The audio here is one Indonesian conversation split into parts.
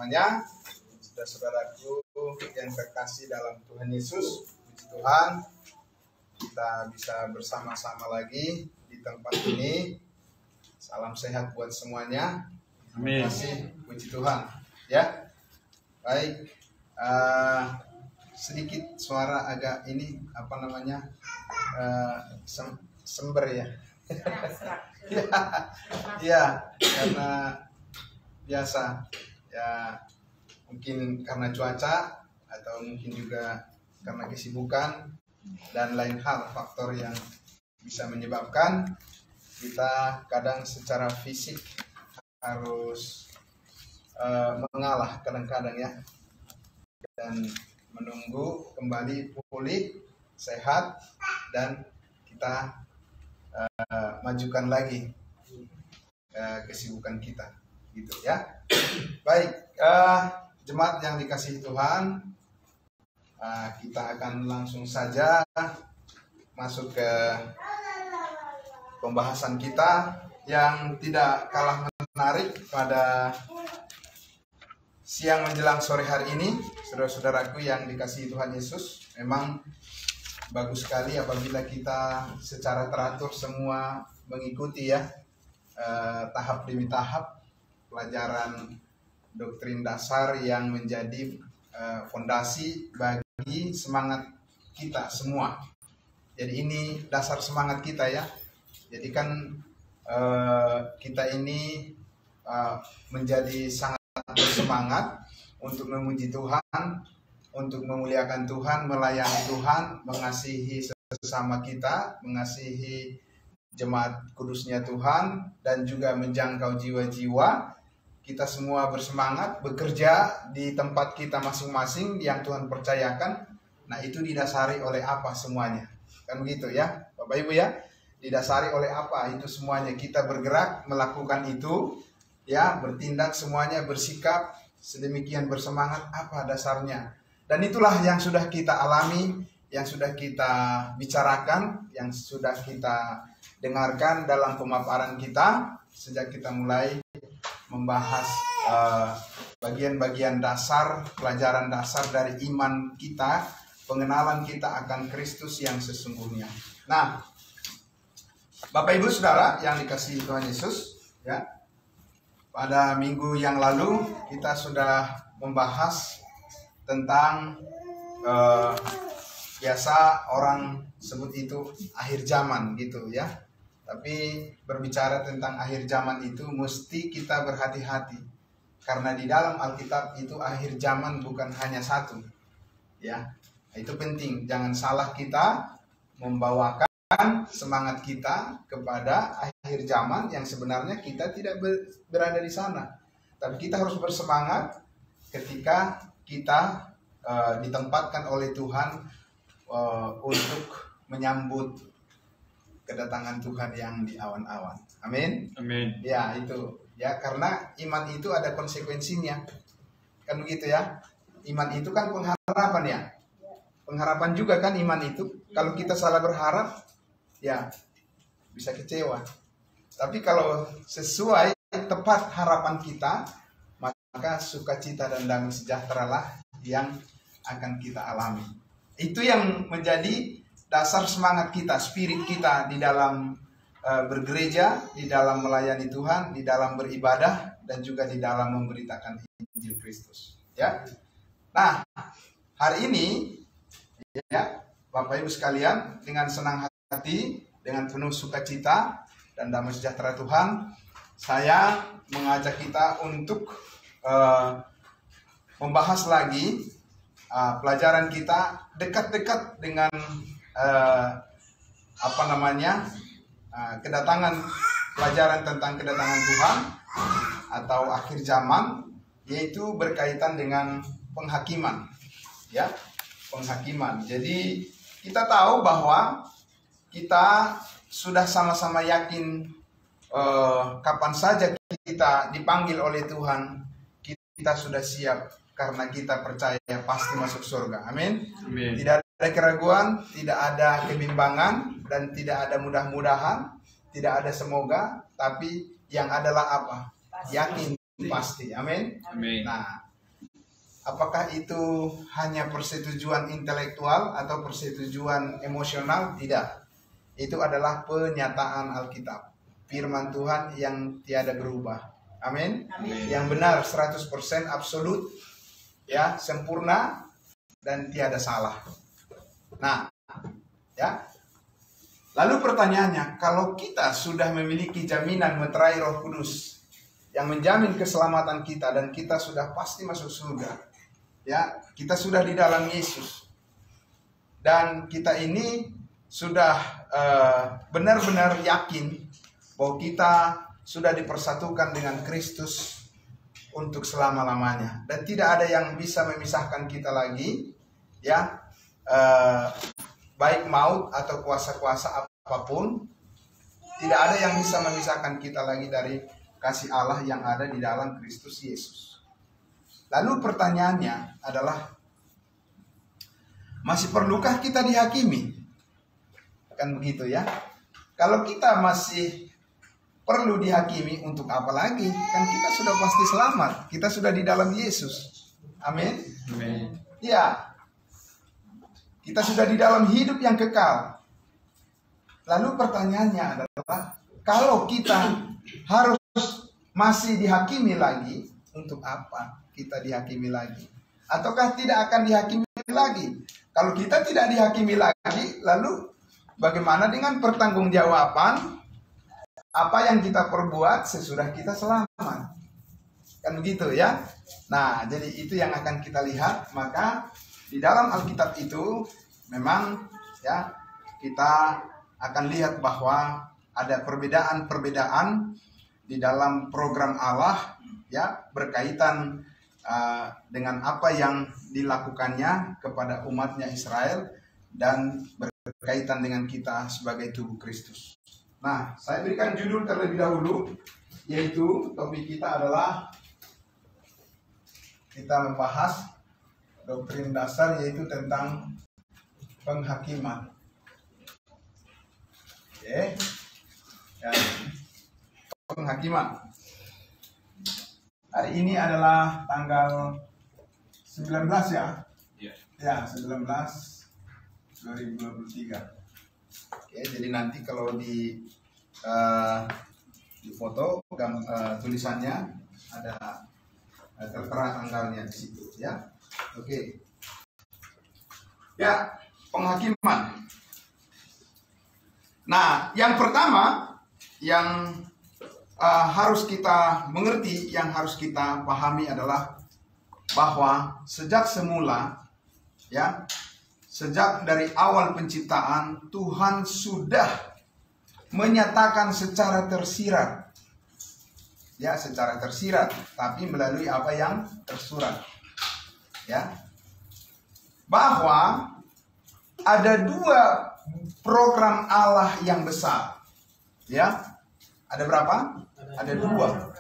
semuanya, saudara-saudaraku yang terkasih dalam Tuhan Yesus. Puji Tuhan, kita bisa bersama-sama lagi di tempat ini. Salam sehat buat semuanya. Terima kasih, puji Tuhan. Ya, baik. Sedikit suara agak ini sember ya. Ya, karena biasa ya, mungkin karena cuaca atau mungkin juga karena kesibukan dan lain hal faktor yang bisa menyebabkan kita kadang secara fisik harus mengalah kadang-kadang ya, dan menunggu kembali pulih sehat dan kita majukan lagi kesibukan kita gitu ya. Baik, jemaat yang dikasihi Tuhan, kita akan langsung saja masuk ke pembahasan kita yang tidak kalah menarik pada siang menjelang sore hari ini. Saudara-saudaraku yang dikasihi Tuhan Yesus, memang bagus sekali apabila kita secara teratur semua mengikuti ya, tahap demi tahap pelajaran doktrin dasar yang menjadi fondasi bagi semangat kita semua. Jadi ini dasar semangat kita ya. Jadi kan kita ini menjadi sangat bersemangat untuk memuji Tuhan, untuk memuliakan Tuhan, melayani Tuhan, mengasihi sesama kita, mengasihi jemaat kudusnya Tuhan, dan juga menjangkau jiwa-jiwa. Kita semua bersemangat bekerja di tempat kita masing-masing yang Tuhan percayakan. Nah, itu didasari oleh apa semuanya? Kan begitu ya, Bapak Ibu ya? Didasari oleh apa itu semuanya? Kita bergerak melakukan itu ya, bertindak semuanya, bersikap sedemikian bersemangat, apa dasarnya? Dan itulah yang sudah kita alami, yang sudah kita bicarakan, yang sudah kita dengarkan dalam pemaparan kita sejak kita mulai membahas bagian-bagian dasar, pelajaran dasar dari iman kita, pengenalan kita akan Kristus yang sesungguhnya. Nah, Bapak Ibu Saudara yang dikasihi Tuhan Yesus, ya, pada minggu yang lalu kita sudah membahas tentang biasa orang sebut itu akhir zaman gitu ya. Tapi berbicara tentang akhir zaman itu mesti kita berhati-hati, karena di dalam Alkitab itu akhir zaman bukan hanya satu ya. Itu penting, jangan salah kita membawakan semangat kita kepada akhir zaman yang sebenarnya kita tidak berada di sana. Tapi kita harus bersemangat ketika kita ditempatkan oleh Tuhan untuk menyambut kedatangan Tuhan yang di awan-awan. Amin. Amin. Ya, itu. Ya, karena iman itu ada konsekuensinya. Kan begitu ya. Iman itu kan pengharapan ya. Pengharapan juga kan iman itu. Kalau kita salah berharap, ya bisa kecewa. Tapi kalau sesuai tepat harapan kita, maka sukacita dan damai sejahtera lah yang akan kita alami. Itu yang menjadi dasar semangat kita, spirit kita di dalam bergereja, di dalam melayani Tuhan, di dalam beribadah, dan juga di dalam memberitakan Injil Kristus. Ya. Nah, hari ini, ya, Bapak Ibu sekalian, dengan senang hati, dengan penuh sukacita dan damai sejahtera Tuhan, saya mengajak kita untuk membahas lagi pelajaran kita dekat-dekat dengan kedatangan pelajaran tentang kedatangan Tuhan atau akhir zaman, yaitu berkaitan dengan penghakiman ya, penghakiman. Jadi kita tahu bahwa kita sudah sama-sama yakin kapan saja kita dipanggil oleh Tuhan, kita sudah siap karena kita percaya pasti masuk surga. Amin. Amin. Tidak ada keraguan, tidak ada kebimbangan, dan tidak ada mudah-mudahan, tidak ada semoga, tapi yang adalah apa? Yakin pasti. Amin. Amin. Nah, Apakah itu hanya persetujuan intelektual atau persetujuan emosional? Tidak. Itu adalah penyataan Alkitab. Firman Tuhan yang tiada berubah. Amin. Yang benar 100% absolut, ya, sempurna dan tiada salah. Nah, ya. Lalu pertanyaannya, kalau kita sudah memiliki jaminan meterai Roh Kudus yang menjamin keselamatan kita dan kita sudah pasti masuk surga, ya, kita sudah di dalam Yesus dan kita ini sudah benar-benar yakin bahwa kita sudah dipersatukan dengan Kristus untuk selama-lamanya dan tidak ada yang bisa memisahkan kita lagi, ya, baik maut atau kuasa-kuasa apapun, tidak ada yang bisa memisahkan kita lagi dari kasih Allah yang ada di dalam Kristus Yesus. Lalu pertanyaannya adalah, masih perlukah kita dihakimi? Kan begitu ya. Kalau kita masih perlu dihakimi, untuk apa lagi? Kan kita sudah pasti selamat. Kita sudah di dalam Yesus. Amin. Amin. Ya. Kita sudah di dalam hidup yang kekal. Lalu pertanyaannya adalah, kalau kita harus masih dihakimi lagi, untuk apa kita dihakimi lagi? Ataukah tidak akan dihakimi lagi? Kalau kita tidak dihakimi lagi, lalu bagaimana dengan pertanggungjawaban apa yang kita perbuat sesudah kita selamat? Kan begitu ya. Nah, jadi itu yang akan kita lihat. Maka di dalam Alkitab itu memang, ya, kita akan lihat bahwa ada perbedaan-perbedaan di dalam program Allah, ya, berkaitan dengan apa yang dilakukannya kepada umatnya Israel dan berkaitan dengan kita sebagai tubuh Kristus. Nah, saya berikan judul terlebih dahulu, yaitu topik kita adalah kita membahas doktrin dasar, yaitu tentang penghakiman. Oke. Ya. Penghakiman. Hari ini adalah tanggal 19 ya? Ya, 19 2023. Oke, jadi nanti kalau di foto tulisannya ada tertera tanggalnya di situ ya. Oke. Ya, penghakiman. Nah, yang pertama yang harus kita mengerti, yang harus kita pahami adalah bahwa sejak semula, ya, sejak dari awal penciptaan, Tuhan sudah menyatakan secara tersirat, ya, secara tersirat, tapi melalui apa yang tersurat, ya, bahwa ada dua program Allah yang besar, ya. Ada berapa? Ada dua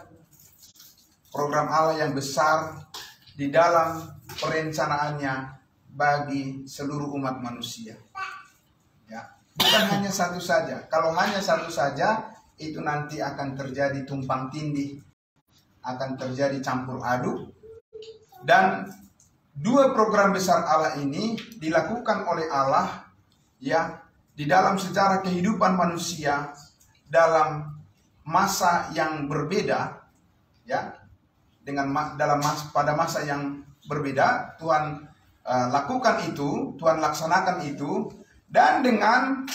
program Allah yang besar di dalam perencanaannya bagi seluruh umat manusia, ya. Bukan hanya satu saja. Kalau hanya satu saja, itu nanti akan terjadi tumpang tindih, akan terjadi campur aduk. Dan dua program besar Allah ini dilakukan oleh Allah, ya, di dalam sejarah kehidupan manusia dalam masa yang berbeda, ya, pada masa yang berbeda Tuhan lakukan itu, Tuhan laksanakan itu, dan dengan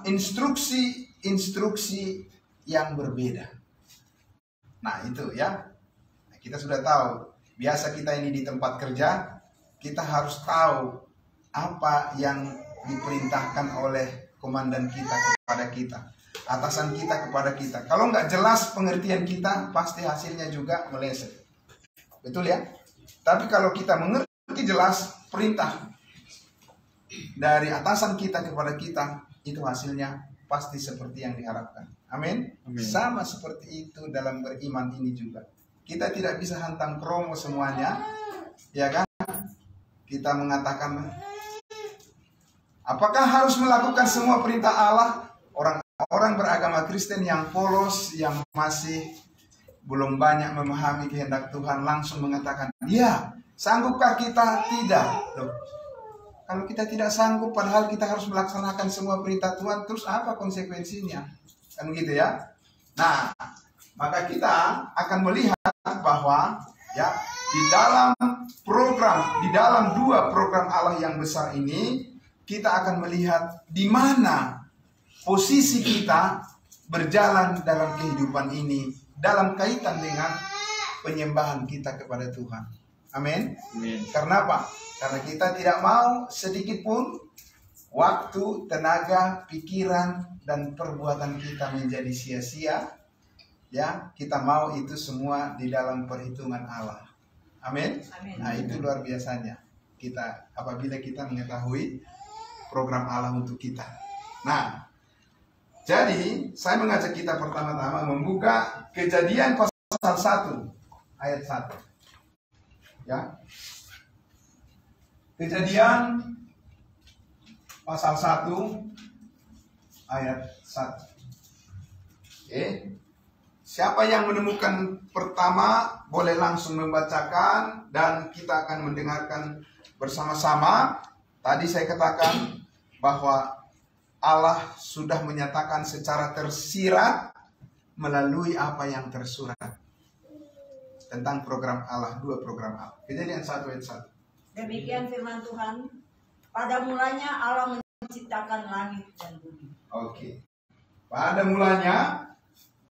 instruksi yang berbeda. Nah, itu ya, kita sudah tahu. Biasa kita ini di tempat kerja, kita harus tahu apa yang diperintahkan oleh komandan kita kepada kita, atasan kita kepada kita. Kalau nggak jelas pengertian kita, pasti hasilnya juga meleset. Betul ya? Tapi kalau kita mengerti jelas perintah dari atasan kita kepada kita, itu hasilnya pasti seperti yang diharapkan. Amin. Sama seperti itu dalam beriman ini juga. Kita tidak bisa hantam promo semuanya, ya kan? Kita mengatakan, apakah harus melakukan semua perintah Allah? Orang beragama Kristen yang polos, yang masih belum banyak memahami kehendak Tuhan langsung mengatakan, ya, sanggupkah kita? Tidak. Loh, kalau kita tidak sanggup padahal kita harus melaksanakan semua perintah Tuhan, terus apa konsekuensinya? Kan gitu ya. Nah, maka kita akan melihat bahwa ya di dalam dua program Allah yang besar ini, kita akan melihat di mana posisi kita berjalan dalam kehidupan ini dalam kaitan dengan penyembahan kita kepada Tuhan. Amin. Karena apa? Karena kita tidak mau sedikit pun waktu, tenaga, pikiran, dan perbuatan kita menjadi sia-sia. Ya, kita mau itu semua di dalam perhitungan Allah. Amin. Nah, itu luar biasanya kita apabila kita mengetahui program Allah untuk kita. Nah, jadi saya mengajak kita pertama-tama membuka Kejadian pasal 1 ayat 1. Ya. Kejadian pasal 1 ayat 1. Oke. Siapa yang menemukan pertama boleh langsung membacakan dan kita akan mendengarkan bersama-sama. Tadi saya katakan bahwa Allah sudah menyatakan secara tersirat melalui apa yang tersurat tentang program Allah, dua program Allah. Kejadian 1 ayat 1. Demikian firman Tuhan, pada mulanya Allah menciptakan langit dan bumi. Oke. Pada mulanya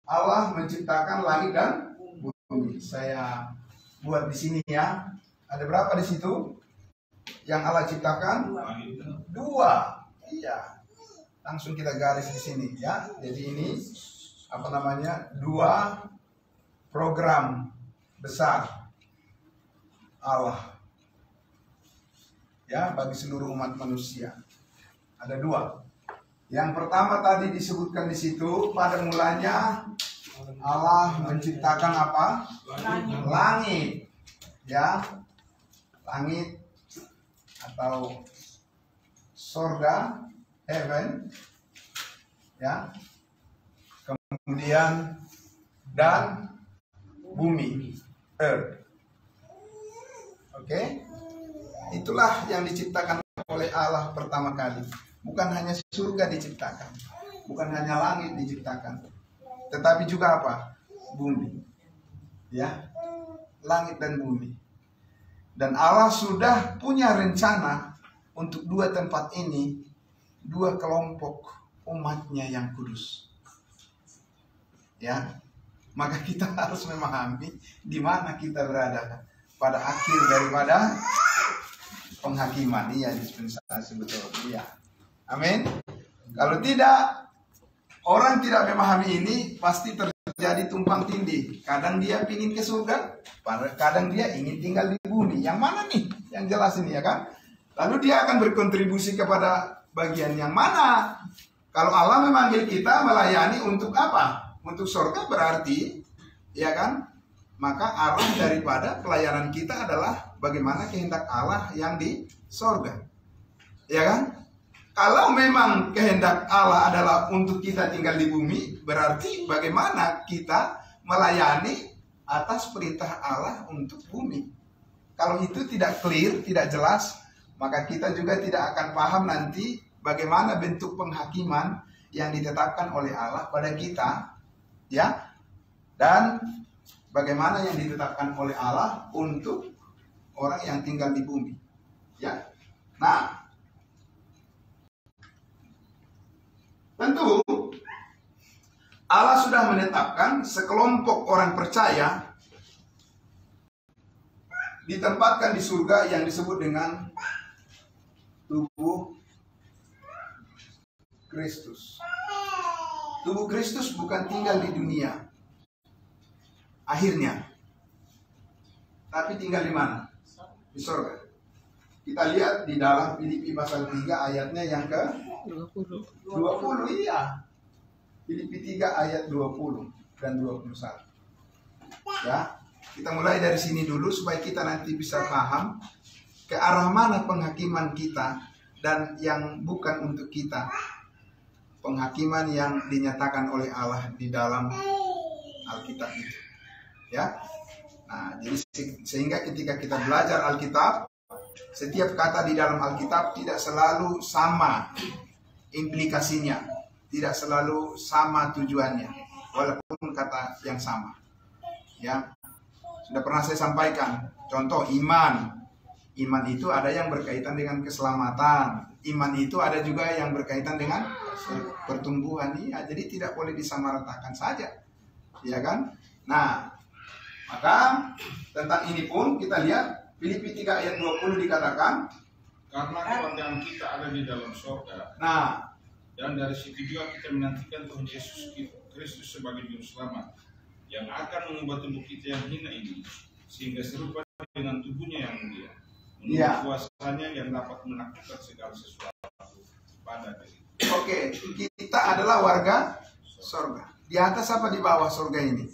Allah menciptakan langit dan bumi. Saya buat di sini ya. Ada berapa di situ yang Allah ciptakan? Dua. Iya. Langsung kita garis di sini ya. Jadi ini apa namanya? Dua program besar Allah. Ya, bagi seluruh umat manusia. Ada dua. Yang pertama tadi disebutkan di situ, pada mulanya Allah menciptakan apa? Langit. Ya. Langit atau sorga, heaven. Ya. Kemudian dan bumi, earth. Oke. Itulah yang diciptakan oleh Allah pertama kali. Bukan hanya surga diciptakan, bukan hanya langit diciptakan, tetapi juga apa? Bumi. Ya. Langit dan bumi. Dan Allah sudah punya rencana untuk dua tempat ini, dua kelompok umatnya yang kudus. Ya. Maka kita harus memahami di mana kita berada pada akhir daripada penghakiman. Iya, dispensasi, betul. Iya. Amin. Kalau tidak, orang tidak memahami ini, pasti terjadi tumpang tindih. Kadang dia ingin ke surga, kadang dia ingin tinggal di bumi. Yang mana nih? Yang jelas ini ya kan? Lalu dia akan berkontribusi kepada bagian yang mana? Kalau Allah memanggil kita melayani untuk apa? Untuk surga berarti, ya kan? Maka arah daripada pelayanan kita adalah bagaimana kehendak Allah yang di surga. Ya kan? Kalau memang kehendak Allah adalah untuk kita tinggal di bumi, berarti bagaimana kita melayani atas perintah Allah untuk bumi. Kalau itu tidak clear, tidak jelas, maka kita juga tidak akan paham nanti bagaimana bentuk penghakiman yang ditetapkan oleh Allah pada kita, ya, dan bagaimana yang ditetapkan oleh Allah untuk orang yang tinggal di bumi, ya. Nah, tentu Allah sudah menetapkan sekelompok orang percaya ditempatkan di surga yang disebut dengan tubuh Kristus. Tubuh Kristus bukan tinggal di dunia akhirnya, tapi tinggal di mana? Di surga. Kita lihat di dalam Filipi pasal 3 ayatnya yang ke 20, iya. Filipi 3 ayat 20 dan 21. Ya, kita mulai dari sini dulu supaya kita nanti bisa paham ke arah mana penghakiman kita dan yang bukan untuk kita. Penghakiman yang dinyatakan oleh Allah di dalam Alkitab itu. Ya. Nah, jadi sehingga ketika kita belajar Alkitab, setiap kata di dalam Alkitab tidak selalu sama implikasinya, tidak selalu sama tujuannya, walaupun kata yang sama. Ya, sudah pernah saya sampaikan. Contoh iman. Iman itu ada yang berkaitan dengan keselamatan. Iman itu ada juga yang berkaitan dengan pertumbuhan. Ya, jadi tidak boleh disamaratakan saja. Ya kan? Nah, maka tentang ini pun kita lihat Filipi 3 ayat 20 dikatakan, karena kebanggaan kita ada di dalam surga. Nah, Dan dari situ juga kita menantikan Tuhan Yesus Kristus sebagai juru selamat yang akan mengubah tubuh kita yang hina ini sehingga serupa dengan tubuhnya yang mulia. Menurut kuasanya yang dapat menaklukkan segala sesuatu pada diri. Oke, kita adalah warga surga. Di atas apa di bawah surga ini?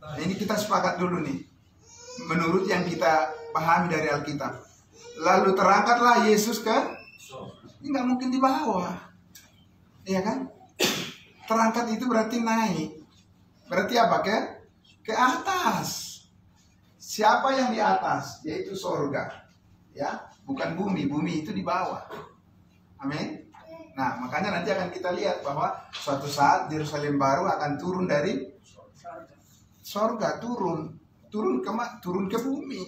Nah, ini kita sepakat dulu nih. Menurut yang kita pahami dari Alkitab. Lalu terangkatlah Yesus ke, ini nggak mungkin di bawah, iya kan? Terangkat itu berarti naik. Berarti apa? Ke atas. Siapa yang di atas? Yaitu surga. Ya, bukan bumi. Bumi itu di bawah. Amin. Nah, makanya nanti akan kita lihat bahwa suatu saat Yerusalem baru akan turun dari surga, turun ke bumi.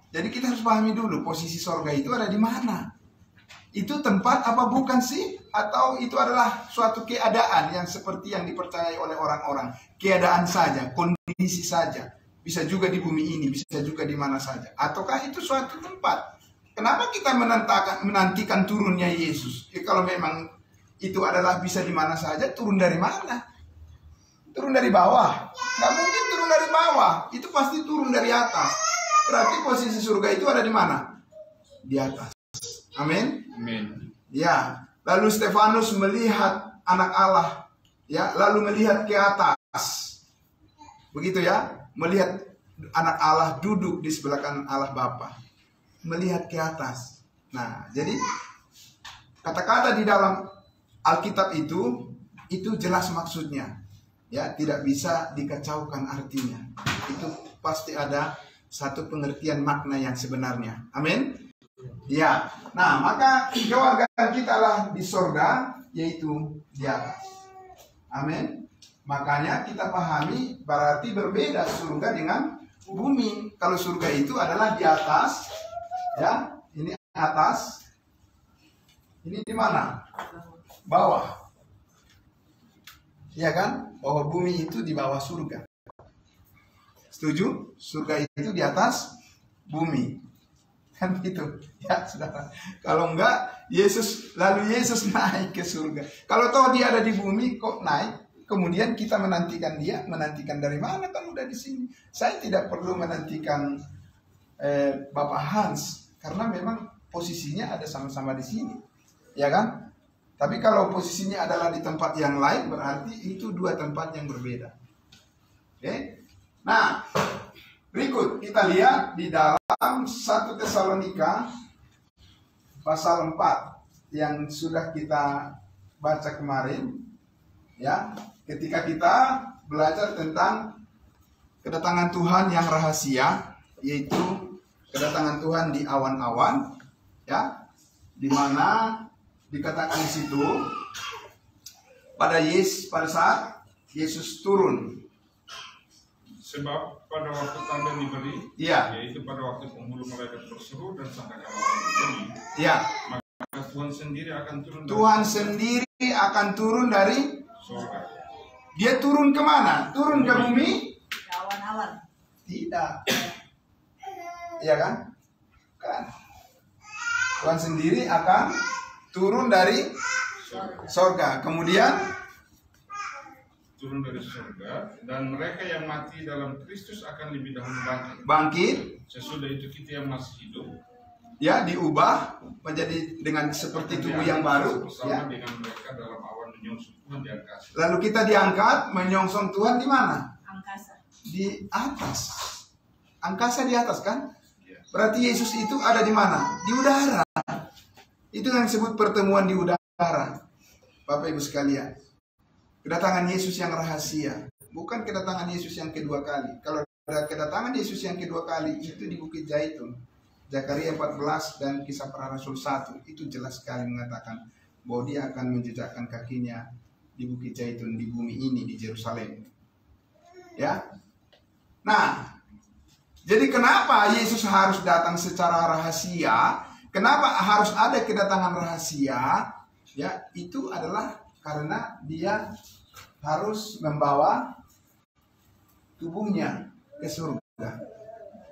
Jadi kita harus pahami dulu posisi surga itu ada di mana. Itu tempat apa bukan sih? Atau itu adalah suatu keadaan yang seperti yang dipercayai oleh orang-orang. Keadaan saja, kondisi saja. Bisa juga di bumi ini, bisa juga di mana saja. Ataukah itu suatu tempat? Kenapa kita menantikan turunnya Yesus? Ya, kalau memang itu adalah bisa di mana saja, turun dari mana? Turun dari bawah? Nggak mungkin turun dari bawah. Itu pasti turun dari atas. Berarti posisi surga itu ada di mana? Di atas. Amin. Amin. Ya. Lalu Stefanus melihat anak Allah. Ya. Lalu melihat ke atas. Begitu ya. Melihat anak Allah duduk di sebelah kanan Allah Bapa. Melihat ke atas. Nah, jadi kata-kata di dalam Alkitab itu jelas maksudnya. Ya, tidak bisa dikacaukan artinya. Itu pasti ada satu pengertian makna yang sebenarnya. Amin. Ya. Nah, maka kewargaan kita lah di surga, yaitu di atas. Amin. Makanya kita pahami berarti berbeda surga dengan bumi. Kalau surga itu adalah di atas, ya, ini atas, ini di mana? Bawah. Ya kan? Bahwa bumi itu di bawah surga. Setuju? Surga itu di atas bumi. Kan gitu. Ya, saudara. Kalau enggak, lalu Yesus naik ke surga. Kalau tahu dia ada di bumi, kok naik? Kemudian kita menantikan dia, menantikan dari mana kan udah di sini. Saya tidak perlu menantikan Bapak Hans, karena memang posisinya ada sama-sama di sini, ya kan? Tapi kalau posisinya adalah di tempat yang lain, berarti itu dua tempat yang berbeda. Oke? Nah, berikut kita lihat di dalam 1 Tesalonika pasal 4 yang sudah kita baca kemarin, ya. Ketika kita belajar tentang kedatangan Tuhan yang rahasia, yaitu kedatangan Tuhan di awan-awan, ya, di mana dikatakan di situ pada saat Yesus turun. Sebab pada waktu tanda diberi, ya, yaitu pada waktu penghulu malaikat berseru dan sangkakala awan berbunyi, ya, maka Tuhan sendiri akan turun. Tuhan sendiri akan turun dari surga. Dia turun kemana? Turun ke bumi? Awan-awan. Tidak. Iya kan? Kan. Tuhan sendiri akan turun dari surga. Kemudian turun dari surga, dan mereka yang mati dalam Kristus akan lebih dahulu bangkit. Sesudah itu kita yang masih hidup, ya, diubah menjadi dengan seperti tubuh yang baru, ya. Dengan mereka dalam awan menyongsong Tuhan di angkasa. Lalu kita diangkat menyongsong Tuhan di mana? Angkasa. Di atas. Angkasa di atas kan? Ya. Berarti Yesus itu ada di mana? Di udara. Itu yang disebut pertemuan di udara. Bapak Ibu sekalian, kedatangan Yesus yang rahasia. bukan kedatangan Yesus yang kedua kali. Kalau kedatangan Yesus yang kedua kali itu di Bukit Zaitun, Zakaria 14 dan Kisah Para Rasul 1 itu jelas sekali mengatakan bahwa dia akan menjejakkan kakinya di Bukit Zaitun, di bumi ini, di Yerusalem. Ya. Nah, jadi kenapa Yesus harus datang secara rahasia? Kenapa harus ada kedatangan rahasia? Ya, itu adalah karena dia harus membawa tubuhnya ke surga.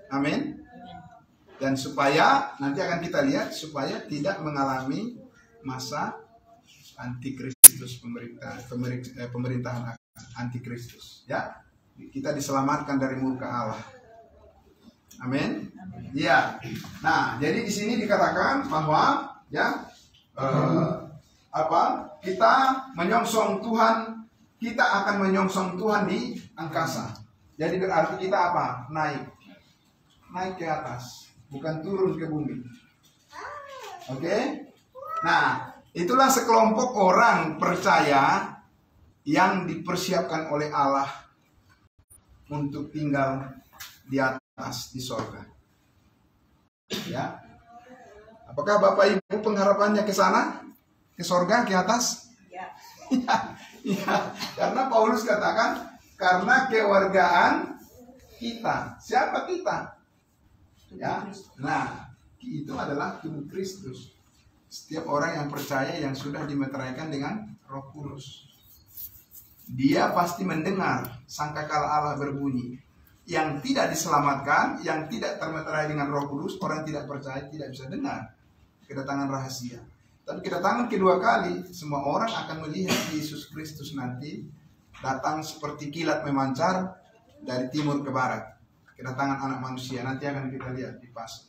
Amin. Dan supaya nanti akan kita lihat supaya tidak mengalami masa antikristus, pemerintahan antikristus. Ya, kita diselamatkan dari murka Allah. Amin. Ya. Nah, jadi di sini dikatakan bahwa ya kita menyongsong Tuhan, kita akan menyongsong Tuhan di angkasa. Jadi berarti kita apa? Naik ke atas, bukan turun ke bumi. Oke? Nah, itulah sekelompok orang percaya yang dipersiapkan oleh Allah untuk tinggal di atas di sorga. Ya. Apakah Bapak Ibu pengharapannya ke sana? Ke sorga, ke atas? Ya. Ya, karena Paulus katakan karena kewargaan kita. Siapa kita? Ya. Nah, itu adalah tubuh Kristus. Setiap orang yang percaya yang sudah dimeteraikan dengan Roh Kudus, dia pasti mendengar sangkakala Allah berbunyi. Yang tidak diselamatkan, yang tidak termeterai dengan Roh Kudus, orang tidak percaya tidak bisa dengar kedatangan rahasia. Tapi kedatangan kedua kali, semua orang akan melihat Yesus Kristus nanti datang seperti kilat memancar dari timur ke barat. Kedatangan anak manusia nanti akan kita lihat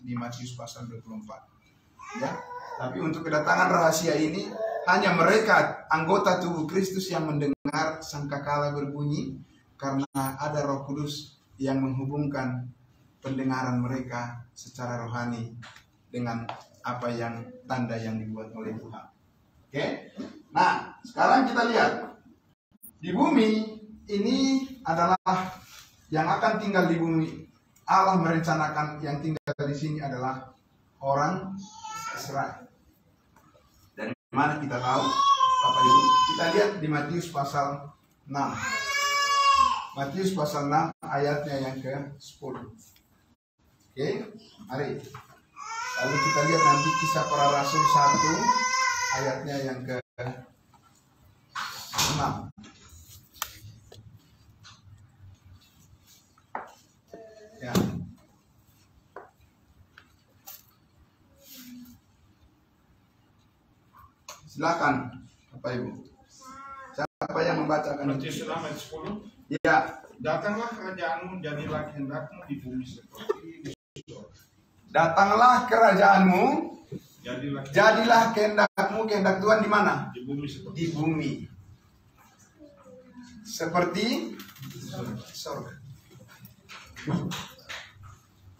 di Matius pasal 24. Ya. Tapi untuk kedatangan rahasia ini hanya mereka anggota tubuh Kristus yang mendengar sangkakala berbunyi, karena ada Roh Kudus yang menghubungkan pendengaran mereka secara rohani dengan apa yang tanda yang dibuat oleh Tuhan. Oke? Nah, sekarang kita lihat di bumi ini adalah yang akan tinggal di bumi. Allah merencanakan yang tinggal di sini adalah orang Israel. Dari mana kita tahu, Bapak Ibu? Kita lihat di Matius pasal 6. Matius pasal 6 ayatnya yang ke-10. Oke, mari. Lalu kita lihat nanti Kisah Para Rasul 1 ayatnya yang ke-6. Ya. Silakan, Bapak Ibu. Siapa yang membacakan? Matius 6 ayat 10. Ya. Datanglah kerajaanmu, jadilah kehendakmu di bumi seperti di surga. Datanglah kerajaanmu, jadilah kehendakmu, kehendak Tuhan di mana? Di bumi seperti di bumi. Seperti surga.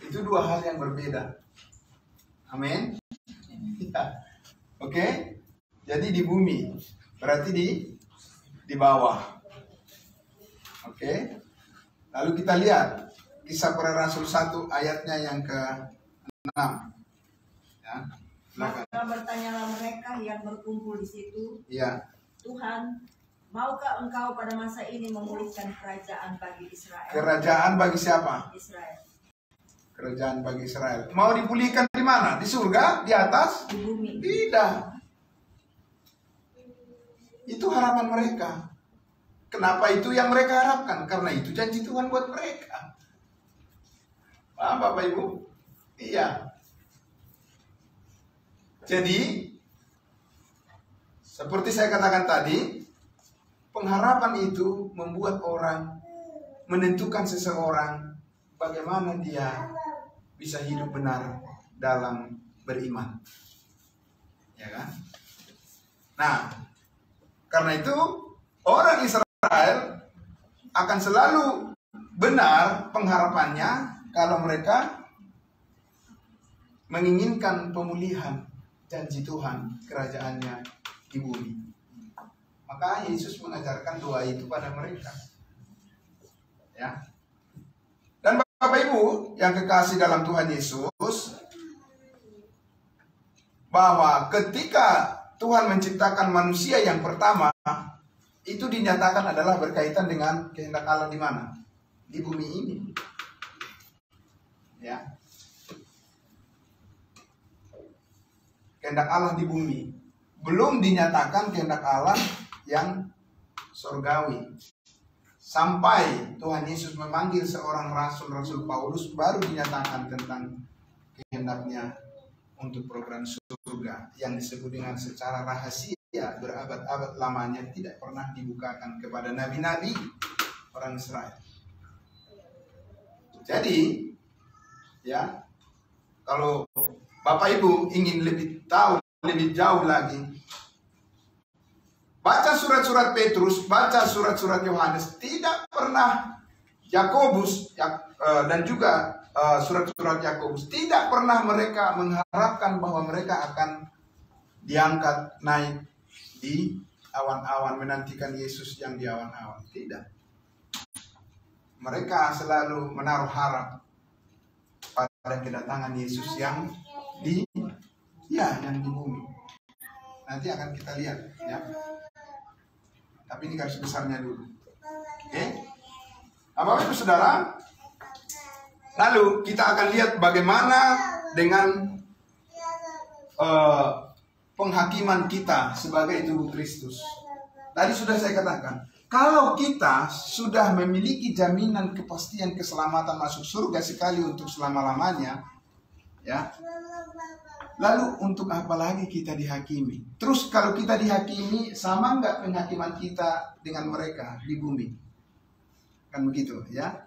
Itu dua hal yang berbeda. Amin. Ya. Oke. Jadi di bumi, berarti di bawah. Oke. Lalu kita lihat Kisah Para Rasul 1 ayatnya yang ke-6. Ya. Maka bertanyalah mereka yang berkumpul di situ. Ya. Tuhan, maukah engkau pada masa ini memulihkan kerajaan bagi Israel? Kerajaan bagi siapa? Israel. Kerajaan bagi Israel. Mau dipulihkan di mana? Di surga? Di atas? Di bumi. Tidak. Itu harapan mereka. Kenapa itu yang mereka harapkan? Karena itu janji Tuhan buat mereka. Paham Bapak Ibu? Iya. Jadi, seperti saya katakan tadi, pengharapan itu membuat orang menentukan seseorang bagaimana dia bisa hidup benar dalam beriman. Ya kan? Nah, karena itu orang Israel akan selalu benar pengharapannya kalau mereka menginginkan pemulihan janji Tuhan kerajaannya di bumi. Maka Yesus mengajarkan doa itu pada mereka. Ya. Dan Bapak Ibu yang kekasih dalam Tuhan Yesus, bahwa ketika Tuhan menciptakan manusia yang pertama, itu dinyatakan adalah berkaitan dengan kehendak Allah di mana? Di bumi ini. Ya. Kehendak Allah di bumi. Belum dinyatakan kehendak Allah yang surgawi. Sampai Tuhan Yesus memanggil seorang Rasul Paulus, baru dinyatakan tentang kehendaknya untuk program surga yang disebut dengan secara rahasia berabad-abad lamanya tidak pernah dibukakan kepada nabi-nabi orang Israel. Jadi, ya, kalau Bapak Ibu ingin lebih tahu lebih jauh lagi, baca surat-surat Petrus, baca surat-surat Yohanes. Tidak pernah Yakobus dan juga surat-surat Yakobus, tidak pernah mereka mengharapkan bahwa mereka akan diangkat naik di awan-awan, menantikan Yesus yang di awan-awan. Tidak. Mereka selalu menaruh harap pada kedatangan Yesus yang di bumi. Nanti akan kita lihat, ya. Tapi ini garis besarnya dulu. Oke? Bapak Ibu Saudara, lalu kita akan lihat bagaimana dengan penghakiman kita sebagai tubuh Kristus. Tadi sudah saya katakan, kalau kita sudah memiliki jaminan kepastian keselamatan masuk surga sekali untuk selama-lamanya, ya. Lalu untuk apa lagi kita dihakimi? Terus kalau kita dihakimi, sama nggak penghakiman kita dengan mereka di bumi? Kan begitu, ya?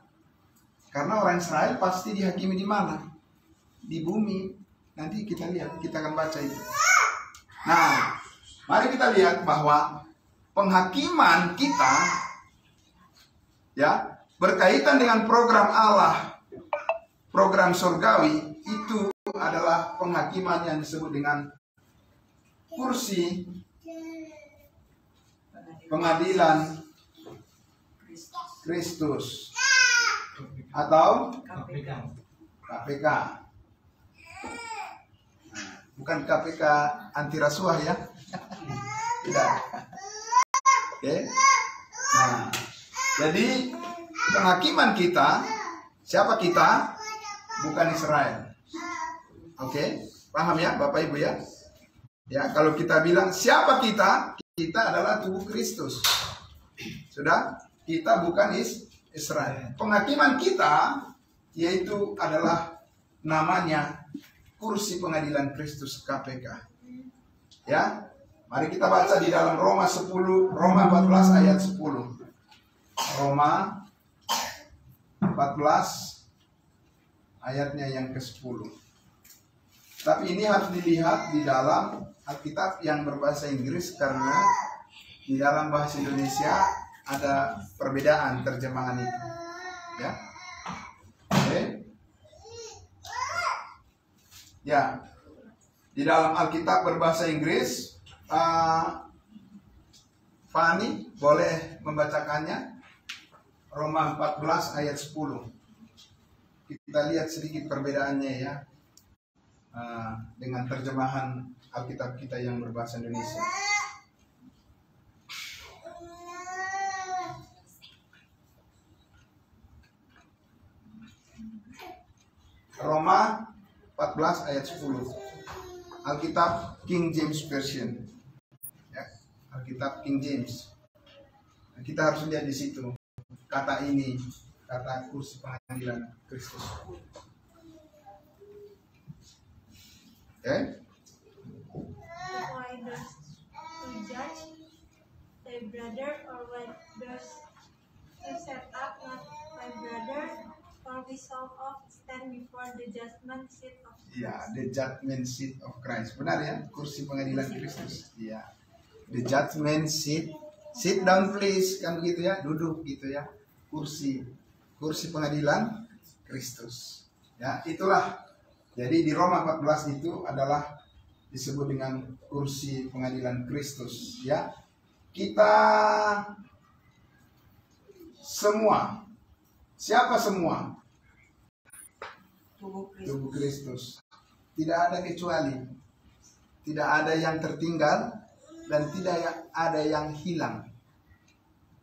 Karena orang Israel pasti dihakimi di mana? Di bumi. Nanti kita lihat, kita akan baca itu. Nah, mari kita lihat bahwa penghakiman kita, ya, berkaitan dengan program Allah, program surgawi, itu adalah penghakiman yang disebut dengan kursi pengadilan Kristus atau KPK. Bukan KPK anti rasuah, ya. Tidak. Oke. Nah, jadi penghakiman kita, siapa kita? Bukan Israel. Oke, paham ya Bapak Ibu, ya? Ya, kalau kita bilang siapa kita? Kita adalah tubuh Kristus. Sudah? Kita bukan Israel. Penghakiman kita yaitu adalah namanya kursi pengadilan Kristus, KPK. Ya. Mari kita baca di dalam Roma 14 ayat 10. Roma 14 ayatnya yang ke-10. Tapi ini harus dilihat di dalam Alkitab yang berbahasa Inggris, karena di dalam bahasa Indonesia ada perbedaan terjemahan itu. Ya. Oke. Ya. Di dalam Alkitab berbahasa Inggris, Fani boleh membacakannya. Roma 14 ayat 10. Kita lihat sedikit perbedaannya, ya. Dengan terjemahan Alkitab kita yang berbahasa Indonesia. Roma 14 ayat 10. Alkitab King James Version. Ya, Alkitab King James. Nah, kita harus lihat di situ kata ini, kata kursi pengadilan Kristus. Okay. Why does to judge thy brother, or why does to set up not thy brother, for we shall of stand before the judgment seat of Christ. Ya, the judgment seat of Christ. Benar, ya, kursi pengadilan Kristus. Ya, the judgment seat. Sit down please, kan begitu, ya, duduk gitu, ya. Kursi pengadilan Kristus. Ya, itulah. Jadi di Roma 14 itu adalah disebut dengan kursi pengadilan Kristus, ya. Kita semua Siapa semua? Tubuh Kristus. Tubuh Kristus. Tidak ada kecuali. Tidak ada yang tertinggal dan tidak ada yang hilang.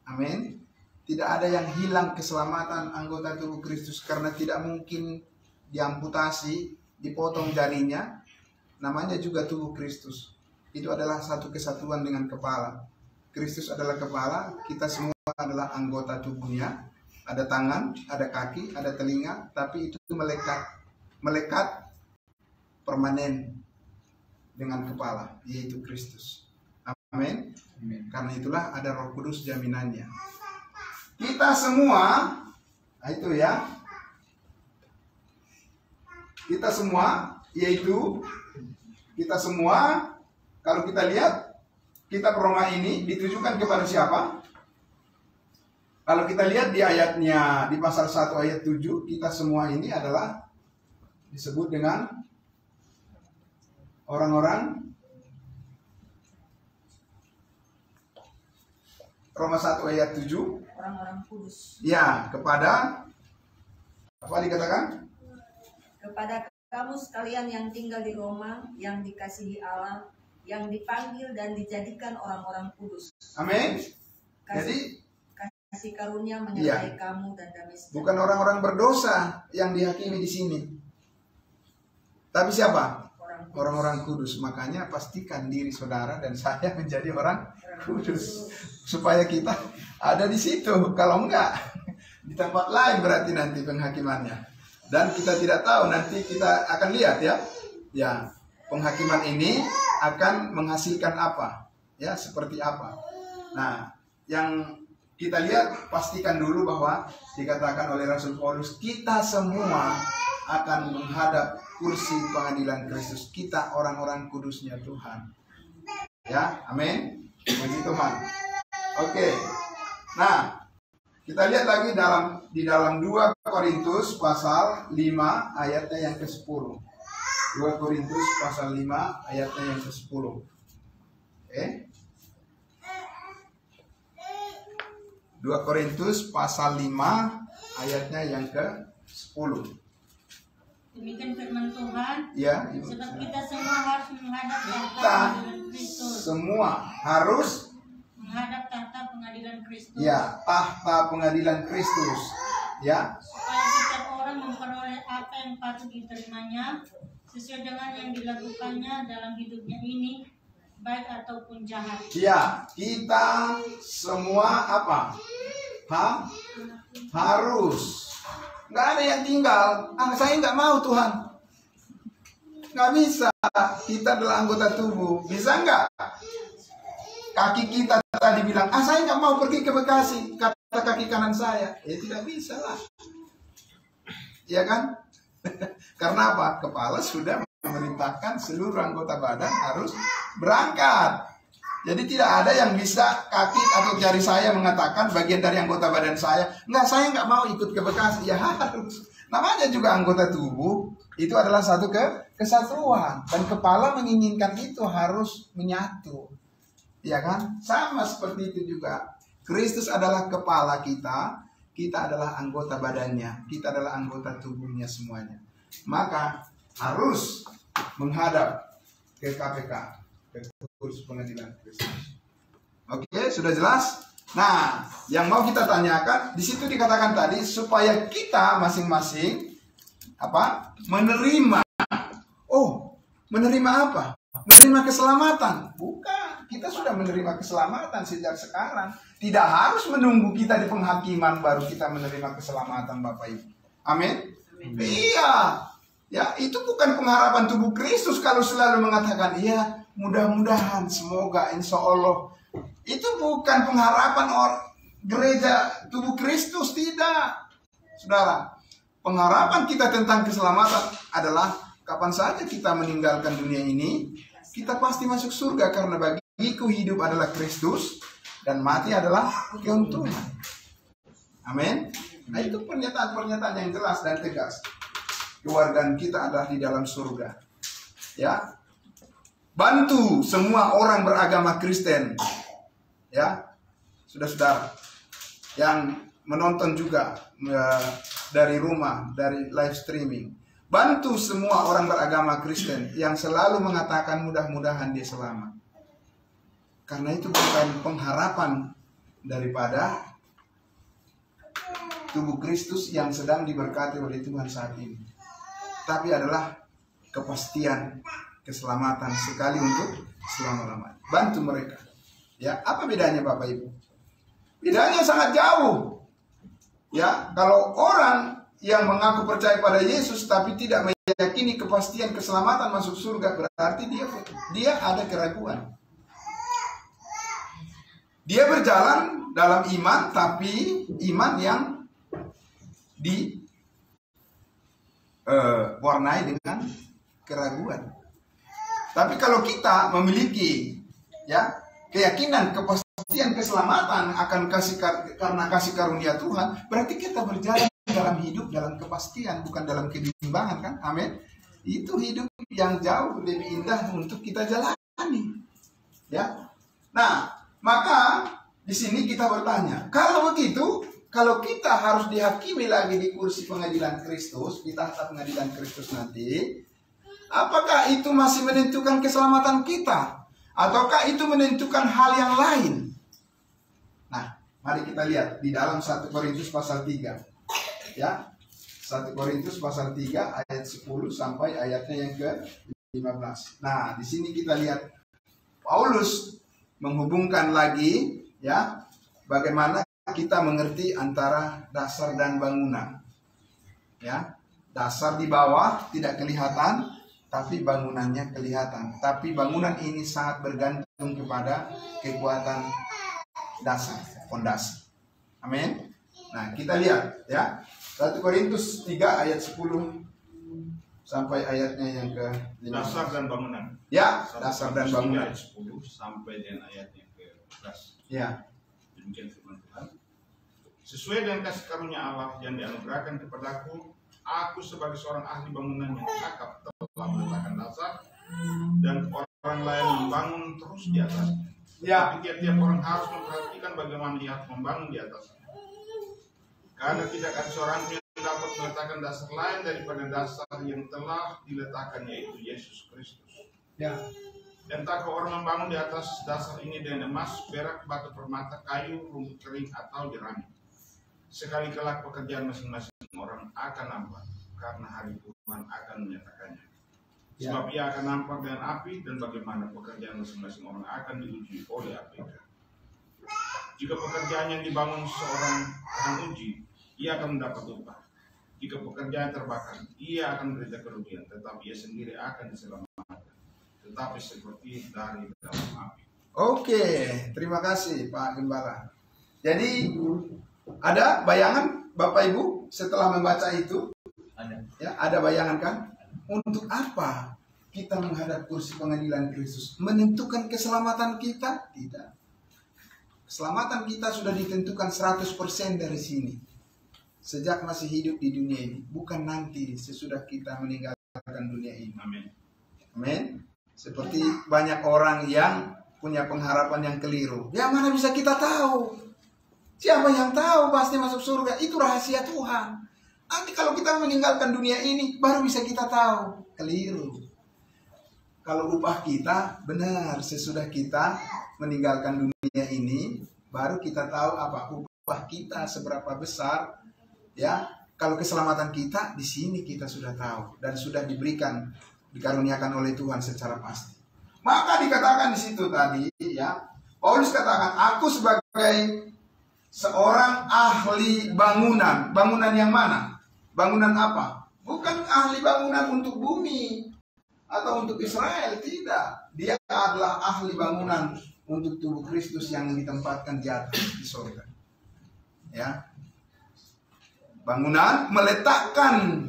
Amin. Tidak ada yang hilang keselamatan anggota tubuh Kristus karena tidak mungkin diamputasi, dipotong jarinya. Namanya juga tubuh Kristus. Itu adalah satu kesatuan dengan kepala. Kristus adalah kepala, kita semua adalah anggota tubuhnya. Ada tangan, ada kaki, ada telinga, tapi itu melekat permanen dengan kepala, yaitu Kristus. Amin. Karena itulah ada Roh Kudus jaminannya. Kita semua, itu ya. Kita semua, yaitu kita semua, kalau kita lihat kitab Roma ini ditujukan kepada siapa? Kalau kita lihat di ayatnya, di pasal 1 ayat 7, kita semua ini adalah disebut dengan orang-orang Roma 1 ayat 7. Orang-orang kudus. Ya, kepada apa dikatakan? Kepada kamu sekalian yang tinggal di Roma, yang dikasihi Allah, yang dipanggil dan dijadikan orang-orang kudus. Amin. Jadi kasih karunia menyertai kamu dan damai sejahtera. Bukan orang-orang berdosa yang dihakimi di sini. Tapi siapa? Orang-orang kudus. Makanya pastikan diri saudara dan saya menjadi orang kudus. Supaya kita ada di situ. Kalau enggak, di tempat lain berarti nanti penghakimannya. Dan kita tidak tahu, nanti kita akan lihat ya. Ya, penghakiman ini akan menghasilkan apa? Ya, seperti apa? Nah, yang kita lihat, pastikan dulu bahwa dikatakan oleh Rasul Paulus, kita semua akan menghadap kursi pengadilan Kristus. Kita orang-orang kudusnya Tuhan. Ya, amin. Puji Tuhan. Oke. Nah, kita lihat lagi di dalam 2 Korintus pasal 5 ayatnya yang ke-10. 2 Korintus pasal 5 ayatnya yang ke-10. Oke. 2 Korintus pasal 5 ayatnya yang ke-10. Demikian firman Tuhan. Ya, sebab kita semua harus menghadap tahta pengadilan Kristus. Semua harus menghadap tahta pengadilan Kristus. Ya, tahta pengadilan Kristus. Ya. Supaya setiap orang memperoleh apa yang patut diterimanya sesuai dengan yang dilakukannya dalam hidupnya ini, baik ataupun jahat. Ya, kita semua apa? Harus. Nggak ada yang tinggal. Saya nggak mau Tuhan. Nggak bisa. Kita adalah anggota tubuh. Bisa nggak? Kaki kita tadi bilang, saya nggak mau pergi ke Bekasi. Kata kaki kanan saya. Ya tidak bisa lah. Iya kan? Karena apa? Kepala sudah memerintahkan seluruh anggota badan harus berangkat. Jadi tidak ada yang bisa kaki atau jari saya mengatakan bagian dari anggota badan saya, saya nggak mau ikut ke Bekasi. Ya harus. Namanya juga anggota tubuh, itu adalah satu kesatuan. Dan kepala menginginkan itu harus menyatu. Ya kan? Sama seperti itu juga. Kristus adalah kepala kita, kita adalah anggota badannya, kita adalah anggota tubuhnya semuanya. Maka harus menghadap ke KPK. Kursus pengadilan Kristus. Oke, sudah jelas? Nah, yang mau kita tanyakan di situ dikatakan tadi supaya kita masing-masing menerima. Oh, menerima apa? Menerima keselamatan. Bukan, kita sudah menerima keselamatan sejak sekarang. Tidak harus menunggu kita di penghakiman baru kita menerima keselamatan, Bapak Ibu. Amin. Iya. Ya, itu bukan pengharapan tubuh Kristus kalau selalu mengatakan, iya, mudah-mudahan, semoga, insya Allah. Itu bukan pengharapan gereja tubuh Kristus, tidak. Saudara, pengharapan kita tentang keselamatan adalah kapan saja kita meninggalkan dunia ini, kita pasti masuk surga karena bagiku hidup adalah Kristus dan mati adalah keuntungan. Amin. Nah, itu pernyataan-pernyataan yang jelas dan tegas. Kewargaan kita adalah di dalam surga. Ya. Bantu semua orang beragama Kristen. Ya. Saudara-saudara yang menonton juga, dari rumah, dari live streaming. Bantu semua orang beragama Kristen yang selalu mengatakan mudah-mudahan dia selamat. Karena itu bukan pengharapan daripada tubuh Kristus yang sedang diberkati oleh Tuhan saat ini, tapi adalah kepastian keselamatan sekali untuk selama-lamanya. Bantu mereka. Ya, apa bedanya Bapak Ibu? Bedanya sangat jauh. Ya, kalau orang yang mengaku percaya pada Yesus tapi tidak meyakini kepastian keselamatan masuk surga, berarti dia ada keraguan. Dia berjalan dalam iman, tapi iman yang diwarnai dengan keraguan. Tapi kalau kita memiliki keyakinan kepastian keselamatan akan karena kasih karunia Tuhan, berarti kita berjalan dalam hidup dalam kepastian, bukan dalam kebimbangan, kan? Amin. Itu hidup yang jauh lebih indah untuk kita jalani. Ya. Nah, maka di sini kita bertanya, kalau begitu, kalau kita harus dihakimi lagi di kursi pengadilan Kristus, di tahta pengadilan Kristus nanti, apakah itu masih menentukan keselamatan kita? Ataukah itu menentukan hal yang lain? Nah, mari kita lihat di dalam 1 Korintus pasal 3. Ya, 1 Korintus pasal 3 ayat 10 sampai ayatnya yang ke-15. Nah, di sini kita lihat Paulus menghubungkan lagi ya bagaimana kita mengerti antara dasar dan bangunan. Ya, dasar di bawah tidak kelihatan, tapi bangunannya kelihatan. Tapi bangunan ini sangat bergantung kepada kekuatan dasar, fondasi. Amin. Nah, kita lihat ya. 1 Korintus 3 ayat 10 sampai ayatnya yang ke-15. Dasar dan bangunan. Ya, dasar dan bangunan. Ayat 10 sampai dengan ayatnya ke-15. Ya. Demikian firman Tuhan. Sesuai dengan kasih karunia Allah yang dianugerahkan kepadaku, aku sebagai seorang ahli bangunan yang cakap telah meletakkan dasar, dan orang lain membangun terus di atasnya. Ya. Tapi tiap-tiap orang harus memperhatikan bagaimana dia membangun di atasnya. Karena tidak ada seorang yang dapat meletakkan dasar lain daripada dasar yang telah diletakkan, yaitu Yesus Kristus. Ya. Dan tak orang membangun di atas dasar ini dengan emas, perak, batu permata, kayu, rumput kering, atau jerami. Sekali kelak pekerjaan masing-masing orang akan nampak, karena hari Tuhan akan menyatakannya. Ya. Sebab ia akan nampak dengan api, dan bagaimana pekerjaan masing-masing orang akan diuji oleh api. Jika pekerjaan yang dibangun seorang akan uji, ia akan mendapat upah. Jika pekerjaan terbakar, ia akan menderita kerugian, tetapi ia sendiri akan diselamatkan, tetapi seperti dari dalam api. Oke, terima kasih Pak Gembala. Jadi ada bayangan Bapak Ibu setelah membaca itu? Ada. Ya, ada bayangan kan? Untuk apa kita menghadap kursi pengadilan Kristus? Menentukan keselamatan kita? Tidak. Keselamatan kita sudah ditentukan 100% dari sini. Sejak masih hidup di dunia ini, bukan nanti sesudah kita meninggalkan dunia ini. Amin. Amin. Seperti banyak orang yang punya pengharapan yang keliru. Ya, mana bisa kita tahu? Siapa yang tahu pasti masuk surga? Itu rahasia Tuhan. Nanti kalau kita meninggalkan dunia ini, baru bisa kita tahu. Keliru. Kalau upah kita benar sesudah kita meninggalkan dunia ini, baru kita tahu apa upah kita seberapa besar. Ya, kalau keselamatan kita di sini kita sudah tahu dan sudah dikaruniakan oleh Tuhan secara pasti. Maka dikatakan di situ tadi, ya, Paulus katakan, aku sebagai seorang ahli bangunan. Bangunan yang mana? Bangunan apa? Bukan ahli bangunan untuk bumi atau untuk Israel, tidak. Dia adalah ahli bangunan untuk tubuh Kristus yang ditempatkan di atas di surga. Ya. Bangunan meletakkan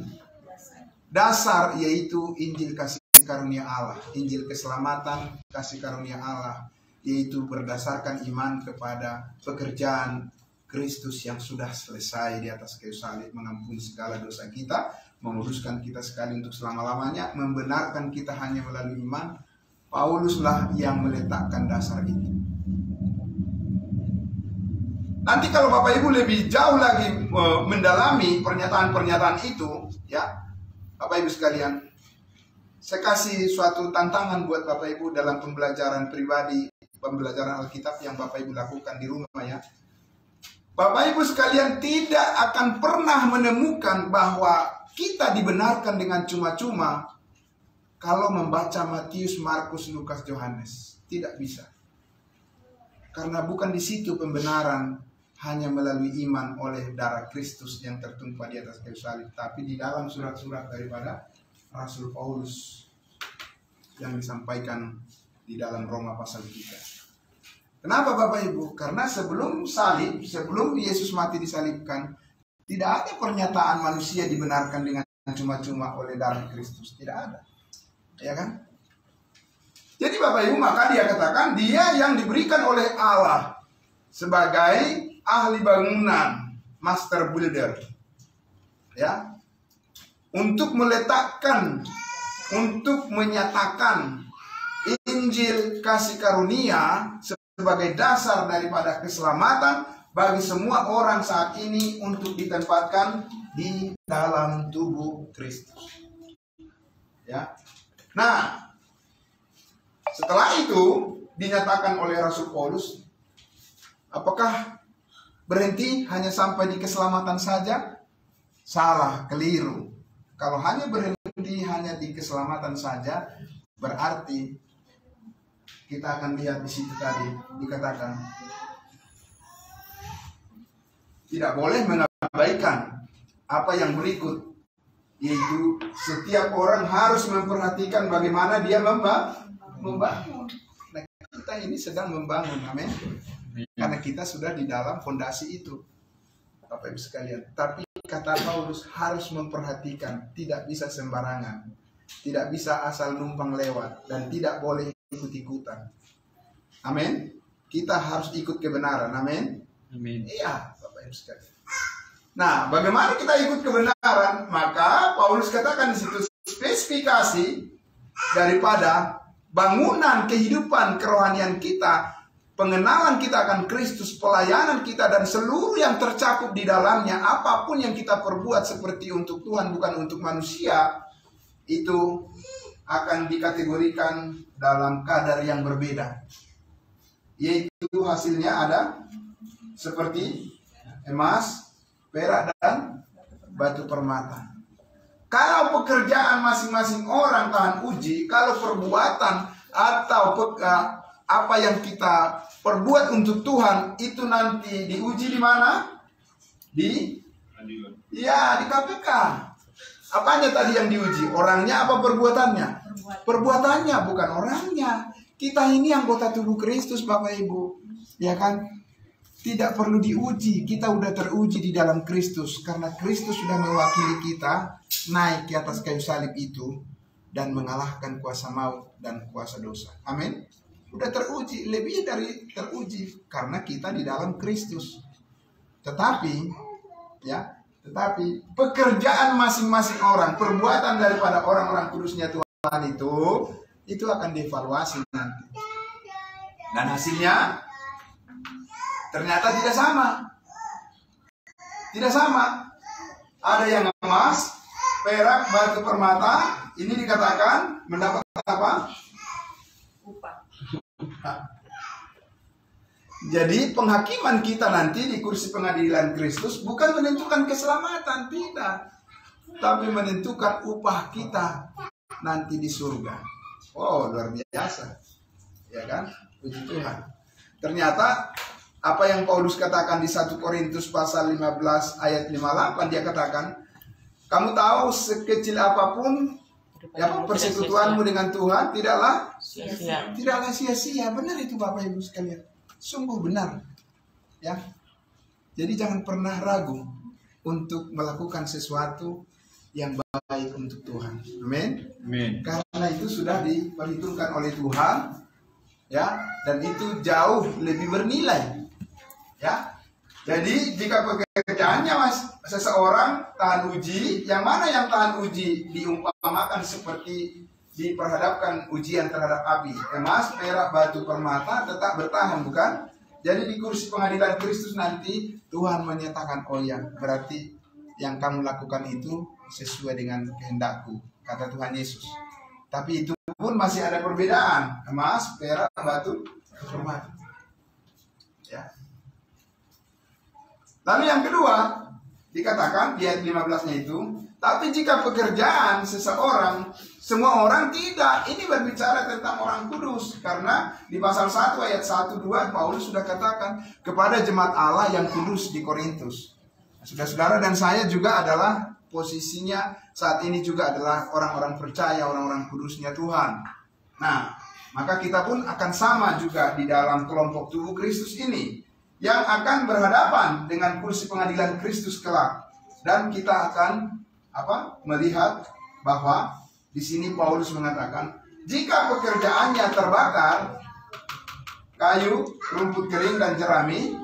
dasar, yaitu Injil kasih karunia Allah, Injil keselamatan kasih karunia Allah, yaitu berdasarkan iman kepada pekerjaan Kristus yang sudah selesai di atas kayu salib, mengampuni segala dosa kita, menguduskan kita sekali untuk selama-lamanya, membenarkan kita hanya melalui iman. Pauluslah yang meletakkan dasar itu. Nanti kalau Bapak Ibu lebih jauh lagi mendalami pernyataan-pernyataan itu, ya, Bapak Ibu sekalian, saya kasih suatu tantangan buat Bapak Ibu dalam pembelajaran pribadi, pembelajaran Alkitab yang Bapak Ibu lakukan di rumah, ya. Bapak Ibu sekalian tidak akan pernah menemukan bahwa kita dibenarkan dengan cuma-cuma kalau membaca Matius, Markus, Lukas, Yohanes. Tidak bisa. Karena bukan di situ pembenaran hanya melalui iman oleh darah Kristus yang tertumpah di atas kayu salib, tapi di dalam surat-surat daripada Rasul Paulus yang disampaikan di dalam Roma pasal 3. Kenapa Bapak Ibu? Karena sebelum salib, sebelum Yesus mati disalibkan, tidak ada pernyataan manusia dibenarkan dengan cuma-cuma oleh darah Kristus. Tidak ada. Ya kan? Jadi Bapak Ibu, maka dia katakan dia yang diberikan oleh Allah sebagai ahli bangunan, master builder, ya, untuk meletakkan, untuk menyatakan Injil kasih karunia sebagai dasar daripada keselamatan bagi semua orang saat ini untuk ditempatkan di dalam tubuh Kristus. Ya. Nah, setelah itu dinyatakan oleh Rasul Paulus, apakah berhenti hanya sampai di keselamatan saja? Salah, keliru. Kalau hanya berhenti hanya di keselamatan saja, berarti kita akan lihat di situ tadi dikatakan tidak boleh mengabaikan apa yang berikut, yaitu setiap orang harus memperhatikan bagaimana dia membangun. Nah, kita ini sedang membangun, amin. Karena kita sudah di dalam fondasi itu, Bapak Ibu sekalian. Tapi kata Paulus harus memperhatikan, tidak bisa sembarangan, tidak bisa asal numpang lewat, dan tidak boleh ikut-ikutan. Amin. Kita harus ikut kebenaran, amin. Amin. Iya, Bapak Ibu sekalian. Nah, bagaimana kita ikut kebenaran? Maka Paulus katakan di situ spesifikasi daripada bangunan kehidupan kerohanian kita, pengenalan kita akan Kristus, pelayanan kita, dan seluruh yang tercakup di dalamnya, apapun yang kita perbuat seperti untuk Tuhan bukan untuk manusia, itu akan dikategorikan dalam kadar yang berbeda. Yaitu hasilnya ada seperti emas, perak, dan batu permata. Kalau pekerjaan masing-masing orang tahan uji, kalau perbuatan atau apa yang kita perbuat untuk Tuhan itu nanti diuji di mana? Di KPK. Apanya tadi yang diuji? Orangnya apa perbuatannya? Perbuatannya, bukan orangnya. Kita ini anggota tubuh Kristus, Bapak Ibu. Ya kan? Tidak perlu diuji. Kita udah teruji di dalam Kristus. Karena Kristus sudah mewakili kita naik ke atas kayu salib itu dan mengalahkan kuasa maut dan kuasa dosa. Amin. Udah teruji, lebih dari teruji, karena kita di dalam Kristus. Tetapi pekerjaan masing-masing orang, perbuatan daripada orang-orang kudusnya Tuhan itu akan dievaluasi nanti. Dan hasilnya ternyata tidak sama. Tidak sama. Ada yang emas, perak, batu permata, ini dikatakan mendapat apa? Upah. Jadi penghakiman kita nanti di kursi pengadilan Kristus bukan menentukan keselamatan, tidak, tapi menentukan upah kita nanti di surga. Oh, luar biasa, ya kan? Puji Tuhan. Ternyata apa yang Paulus katakan di 1 Korintus pasal 15 ayat 58, dia katakan, kamu tahu sekecil apapun ya persekutuanmu dengan Tuhan tidaklah sia-sia. Benar itu Bapak Ibu sekalian, sungguh benar, ya. Jadi jangan pernah ragu untuk melakukan sesuatu yang baik untuk Tuhan. Amin. Karena itu sudah diperhitungkan oleh Tuhan, ya, dan itu jauh lebih bernilai, ya. Jadi jika pekerjaannya seseorang tahan uji, yang mana yang tahan uji diumpamakan seperti diperhadapkan ujian terhadap api. Emas, perak, batu permata tetap bertahan, bukan? Jadi di kursi pengadilan Kristus nanti Tuhan menyatakan, oh ya, berarti yang kamu lakukan itu sesuai dengan kehendakku, kata Tuhan Yesus. Tapi itu pun masih ada perbedaan, emas, perak, batu, permata. Ya. Lalu yang kedua dikatakan di ayat 15-nya itu, tapi jika pekerjaan seseorang, semua orang tidak. Ini berbicara tentang orang kudus. Karena di pasal 1 ayat 1-2 Paulus sudah katakan kepada jemaat Allah yang kudus di Korintus. Saudara-saudara dan saya juga adalah posisinya saat ini juga adalah orang-orang percaya, orang-orang kudusnya Tuhan. Nah, maka kita pun akan sama juga di dalam kelompok tubuh Kristus ini, yang akan berhadapan dengan kursi pengadilan Kristus kelak. Dan kita akan melihat bahwa di sini Paulus mengatakan, jika pekerjaannya terbakar, kayu, rumput kering dan jerami,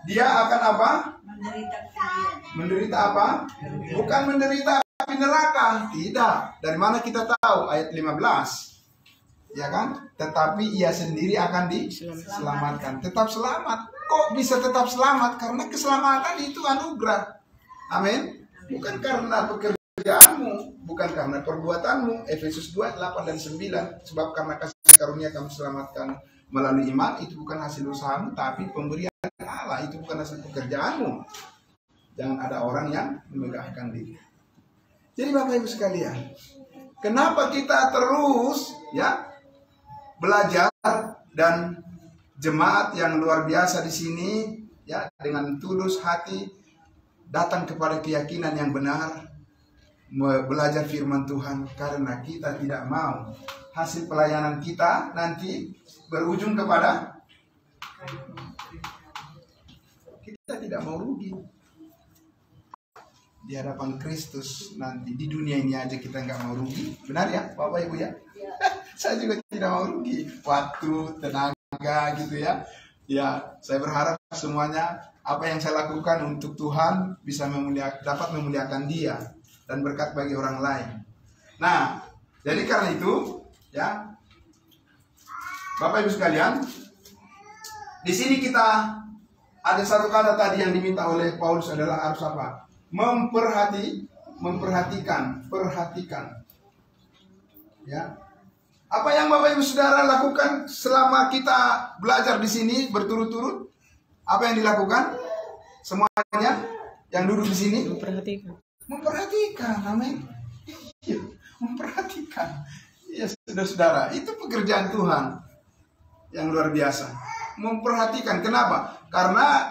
dia akan apa? Menderita apa? Bukan menderita api neraka. Tidak. Dari mana kita tahu? Ayat 15. Ya kan? Tetapi ia sendiri akan diselamatkan. Tetap selamat. Kok bisa tetap selamat? Karena keselamatan itu anugerah. Amin. Bukan karena pekerjaanmu, bukan karena perbuatanmu. Efesus 2, 8 dan 9. Sebab karena kasih karunia kamu selamatkan melalui iman, itu bukan hasil usahamu, tapi pemberian Allah. Itu bukan hasil pekerjaanmu. Jangan ada orang yang memegahkan diri. Jadi Bapak Ibu sekalian, kenapa kita terus belajar, dan jemaat yang luar biasa di sini dengan tulus hati datang kepada keyakinan yang benar, belajar firman Tuhan, karena kita tidak mau hasil pelayanan kita nanti berujung kepada kita tidak mau rugi di hadapan Kristus nanti. Di dunia ini aja kita nggak mau rugi, benar ya Bapak Ibu ya? Saya juga tidak mau rugi waktu, tenaga gitu ya. Ya, saya berharap semuanya apa yang saya lakukan untuk Tuhan bisa dapat memuliakan Dia dan berkat bagi orang lain. Nah, jadi karena itu ya, Bapak Ibu sekalian, di sini kita ada satu kata tadi yang diminta oleh Paulus adalah harus apa? Memperhatikan. Ya. Apa yang Bapak Ibu Saudara lakukan selama kita belajar di sini berturut-turut? Apa yang dilakukan? Semuanya yang duduk di sini memperhatikan, amin. Memperhatikan. Ya, saudara-saudara, itu pekerjaan Tuhan yang luar biasa. Memperhatikan. Kenapa? Karena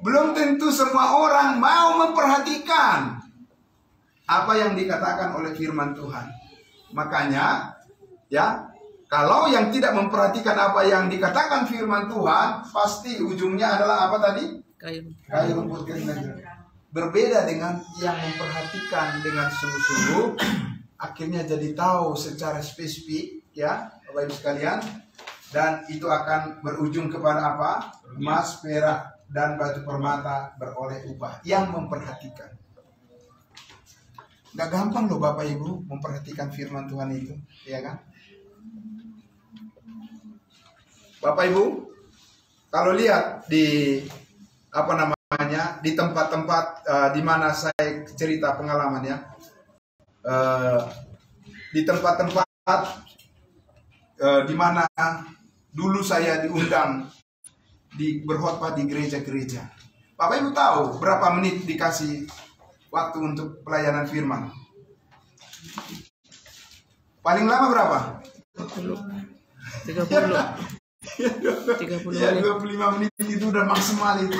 belum tentu semua orang mau memperhatikan apa yang dikatakan oleh firman Tuhan. Makanya, ya, kalau yang tidak memperhatikan apa yang dikatakan firman Tuhan, pasti ujungnya adalah apa tadi? Kayu rumput kering. Berbeda dengan yang memperhatikan dengan sungguh-sungguh, akhirnya jadi tahu secara spesifik, ya, Bapak Ibu sekalian, dan itu akan berujung kepada apa? Emas, perak, dan batu permata beroleh upah. Yang memperhatikan. Gak gampang loh Bapak Ibu memperhatikan firman Tuhan itu, ya kan? Bapak Ibu, kalau lihat di di tempat-tempat di mana saya cerita pengalamannya, di tempat-tempat di mana dulu saya diundang berkhotbah di gereja-gereja. Bapak Ibu tahu berapa menit dikasih waktu untuk pelayanan firman? Paling lama berapa? 30. Ya, 25 menit itu udah maksimal itu.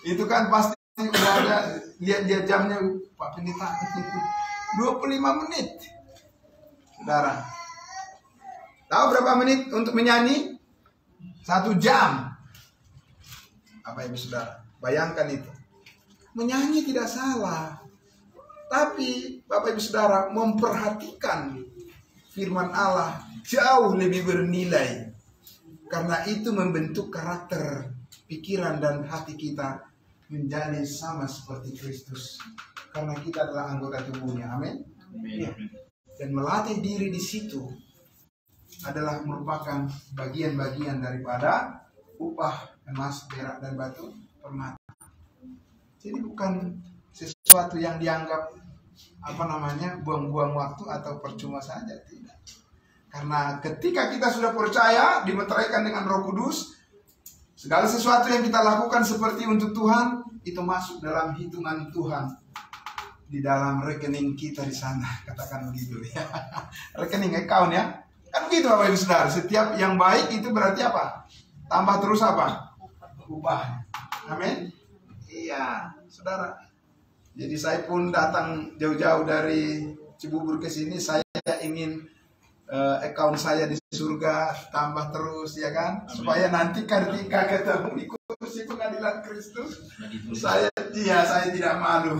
Itu kan pasti udah ada lihat jamnya Pak Pendeta. 25 menit. Saudara. Tahu berapa menit untuk menyanyi? 1 jam. Bapak Ibu Saudara, bayangkan itu. Menyanyi tidak salah. Tapi Bapak Ibu Saudara memperhatikan firman Allah jauh lebih bernilai. Karena itu membentuk karakter, pikiran dan hati kita menjadi sama seperti Kristus. Karena kita adalah anggota tubuhnya. Amin. Ya. Dan melatih diri di situ adalah merupakan bagian-bagian daripada upah emas, perak, dan batu permata. Jadi bukan sesuatu yang dianggap buang-buang waktu atau percuma saja, tidak. Karena ketika kita sudah percaya, dimeteraikan dengan Roh Kudus, segala sesuatu yang kita lakukan seperti untuk Tuhan, itu masuk dalam hitungan Tuhan di dalam rekening kita di sana, katakan begitu ya. Rekening account ya. Kan begitu Bapak Ibu Saudara, setiap yang baik itu berarti apa? Tambah terus apa? Upah. Amin. Iya, Saudara. Jadi saya pun datang jauh-jauh dari Cibubur ke sini, saya ingin account saya di surga tambah terus, ya kan? Amin. Supaya nanti ketika ketemu di kursi pengadilan Kristus, saya tidak malu.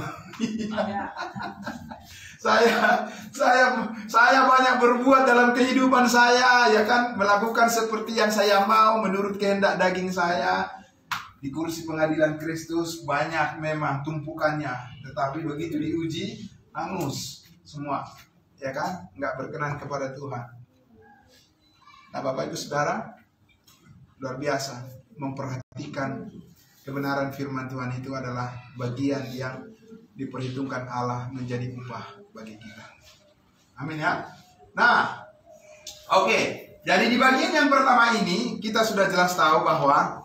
saya banyak berbuat dalam kehidupan saya, ya kan? Melakukan seperti yang saya mau menurut kehendak daging saya. Di kursi pengadilan Kristus banyak memang tumpukannya, tetapi begitu diuji hangus semua. Ya kan, nggak berkenan kepada Tuhan. Nah, Bapak Ibu Saudara, luar biasa memperhatikan kebenaran firman Tuhan itu adalah bagian yang diperhitungkan Allah menjadi upah bagi kita. Amin ya. Nah, oke. Jadi di bagian yang pertama ini kita sudah jelas tahu bahwa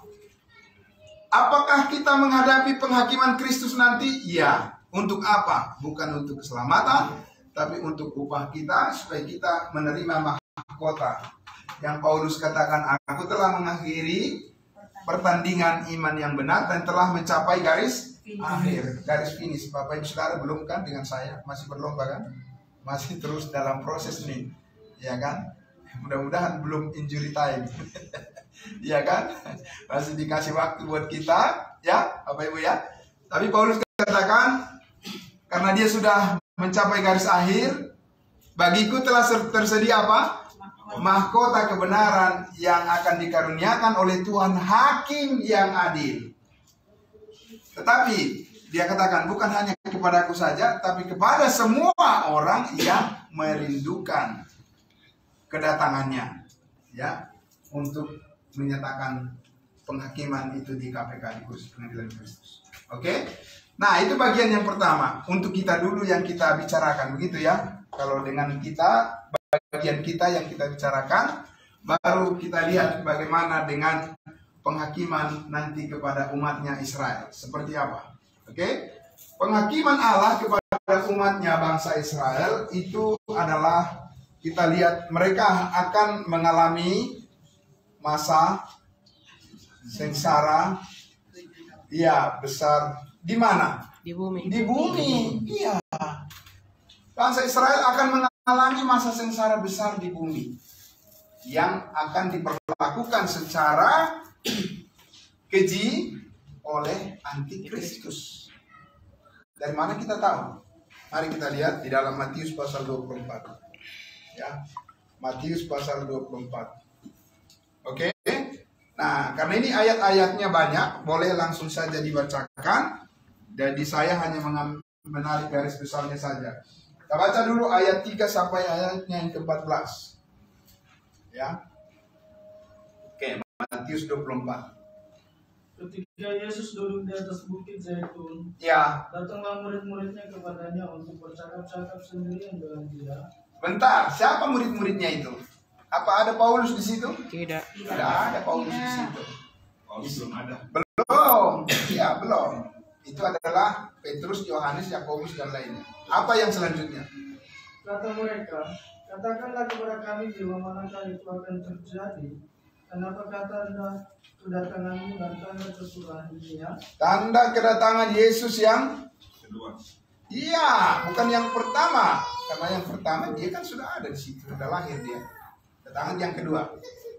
apakah kita menghadapi penghakiman Kristus nanti? Ya. Untuk apa? Bukan untuk keselamatan, tapi untuk upah kita, supaya kita menerima mahkota. Yang Paulus katakan, aku telah mengakhiri pertandingan iman yang benar dan telah mencapai garis akhir, garis finish. Bapak Ibu Saudara belum kan dengan saya? Masih berlomba kan? Masih terus dalam proses nih, ya kan? Mudah-mudahan belum injury time. Ya kan? Masih dikasih waktu buat kita, ya Bapak Ibu ya. Tapi Paulus katakan, karena dia sudah mencapai garis akhir, bagiku telah tersedia apa? Mahkota kebenaran yang akan dikaruniakan oleh Tuhan Hakim yang adil. Tetapi dia katakan bukan hanya kepadaku saja, tapi kepada semua orang yang merindukan kedatangannya, ya, untuk menyatakan penghakiman itu di KPK, di kursi pengadilan Kristus. Oke? Nah, itu bagian yang pertama. Untuk kita dulu yang kita bicarakan, begitu ya. Kalau dengan kita, bagian kita yang kita bicarakan, baru kita lihat bagaimana dengan penghakiman nanti kepada umatnya Israel. Seperti apa? Oke? Penghakiman Allah kepada umatnya bangsa Israel itu adalah, kita lihat mereka akan mengalami masa sengsara, ya, besar. Di mana? Di bumi. Di bumi. Iya. Bangsa Israel akan mengalami masa sengsara besar di bumi yang akan diperlakukan secara keji oleh antikristus. Dari mana kita tahu? Mari kita lihat di dalam Matius pasal 24. Ya. Matius pasal 24. Oke. Nah, karena ini ayat-ayatnya banyak, boleh langsung saja dibacakan. Jadi saya hanya menarik garis besarnya saja. Kita baca dulu ayat 3 sampai ayatnya yang ke-14. Ya. Oke, Matius 24. Ketika Yesus duduk di atas bukit Zaitun, Ya. datanglah murid-muridnya kepadanya untuk bercakap-cakap sendirian dengan dia. Bentar, siapa murid-muridnya itu? Apa ada Paulus di situ? Tidak. Tidak ada Paulus di situ. Paulus belum ada. Belum. Ya, belum. Itu adalah Petrus, Yohanes, Yakobus dan lainnya. Apa yang selanjutnya? Kata mereka, katakanlah kepada kami bila manakah itu akan terjadi. Kenapa tanda kedatanganmu dan tanda kesudahan dunia? Tanda kedatangan Yesus yang Kedua. iya, bukan yang pertama. Karena yang pertama dia kan sudah ada di situ, sudah lahir dia. Kedatangan yang kedua.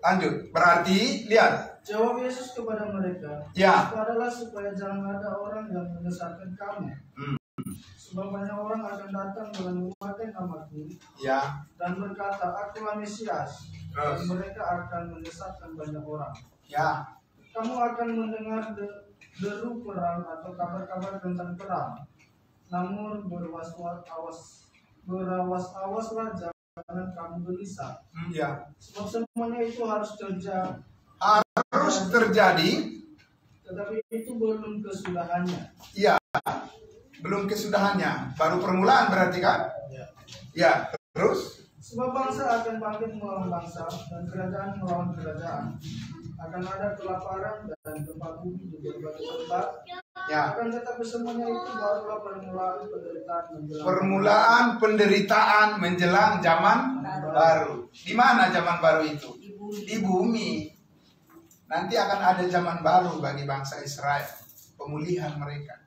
Lanjut. Berarti lihat. Jawab Yesus kepada mereka, Ya. itu adalah supaya jangan ada orang yang menyesatkan kamu. Sebab banyak orang akan datang dengan memakai namaku, Ya. dan berkata, akulah Mesias. Dan Terus. mereka akan menyesatkan banyak orang. Ya. Kamu akan mendengar deru perang atau kabar-kabar tentang perang. Namun berawas-awaslah, jangan kamu gelisah. Ya. Sebab semuanya itu harus terjadi. Harus terjadi. tetapi itu belum kesudahannya. Iya, belum kesudahannya, baru permulaan berarti kan? Ya, terus? Sebab bangsa akan bangkit melawan bangsa dan kerajaan melawan kerajaan. Akan ada kelaparan dan gempa bumi di berbagai tempat. Ya. Akan tetapi semuanya itu barulah permulaan penderitaan menjelang. Permulaan penderitaan menjelang zaman baru. Di mana zaman baru itu? Di bumi. Nanti akan ada zaman baru bagi bangsa Israel, pemulihan mereka.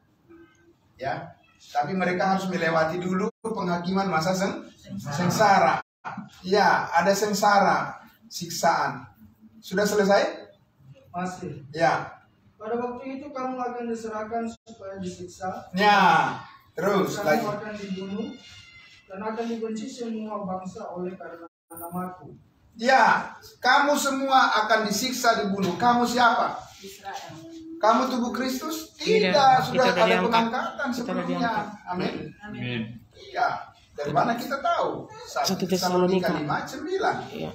Ya, tapi mereka harus melewati dulu penghakiman masa sengsara. Ya, ada sengsara, siksaan. Sudah selesai? Masih. Ya. Pada waktu itu kamu akan diserahkan supaya disiksa. Ya. Terus kamu lagi. akan dibunuh dan akan dibenci semua bangsa oleh karena namaku. Ya, kamu semua akan disiksa, dibunuh. Kamu siapa? Israel. Kamu tubuh Kristus? Tidak, Sudah kita ada diangkat. pengangkatan Kita sebelumnya. Amin. Amin. Iya. Dari mana kita tahu? 1 Tesalonika 5:9. Iya.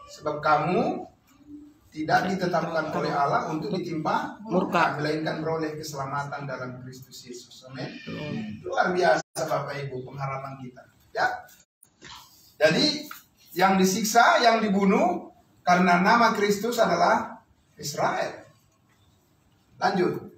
Sebab kamu tidak ditetapkan oleh Allah untuk ditimpa Murka. melainkan beroleh keselamatan dalam Kristus Yesus. Amin. Luar biasa Bapak Ibu pengharapan kita. Ya. Jadi yang disiksa, yang dibunuh karena nama Kristus adalah Israel. Lanjut.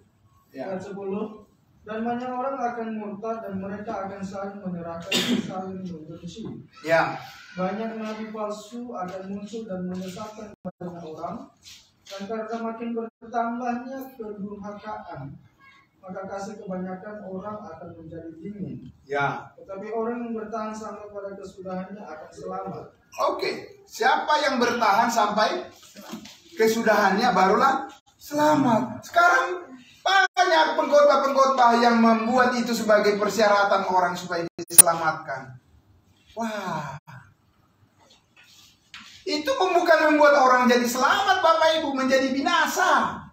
Ya. Ayat 10. Dan banyak orang akan murtad dan mereka akan saling menyerahkan dan saling membenci. Ya. Banyak nabi palsu akan muncul dan menyesatkan banyak orang. Dan karena makin bertambahnya kedurhakaan, maka kasih kebanyakan orang akan menjadi dingin. Ya. Tetapi orang yang bertahan sampai pada kesudahannya akan selamat. Oke. Siapa yang bertahan sampai kesudahannya barulah selamat. Sekarang banyak pengkhotbah-pengkhotbah yang membuat itu sebagai persyaratan orang supaya diselamatkan. Wah. Itu bukan membuat orang jadi selamat Bapak Ibu, menjadi binasa.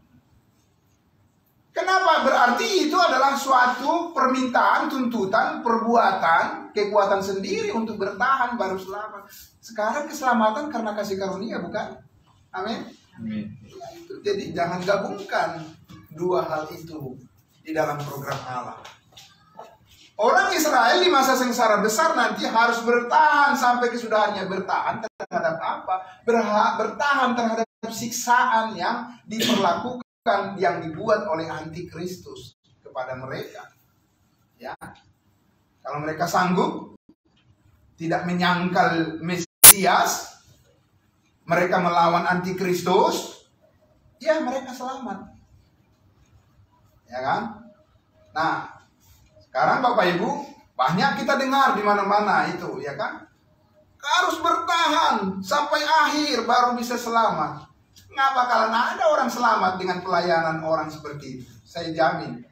Kenapa? Berarti itu adalah suatu permintaan, tuntutan, perbuatan, kekuatan sendiri untuk bertahan baru selamat. Sekarang keselamatan karena kasih karunia, bukan? Amin. Amin. Jadi jangan gabungkan dua hal itu di dalam program Allah. Orang Israel di masa sengsara besar nanti harus bertahan sampai kesudahannya. Bertahan terhadap apa? Bertahan terhadap siksaan yang diperlakukan, yang dibuat oleh antikristus kepada mereka. Ya, kalau mereka sanggup tidak menyangkal Mesias, mereka melawan antikristus, ya mereka selamat. Ya kan? Nah, sekarang Bapak Ibu, banyak kita dengar di mana-mana itu, ya kan? Harus bertahan sampai akhir baru bisa selamat. Nggak bakalan ada orang selamat dengan pelayanan orang seperti itu. Saya jamin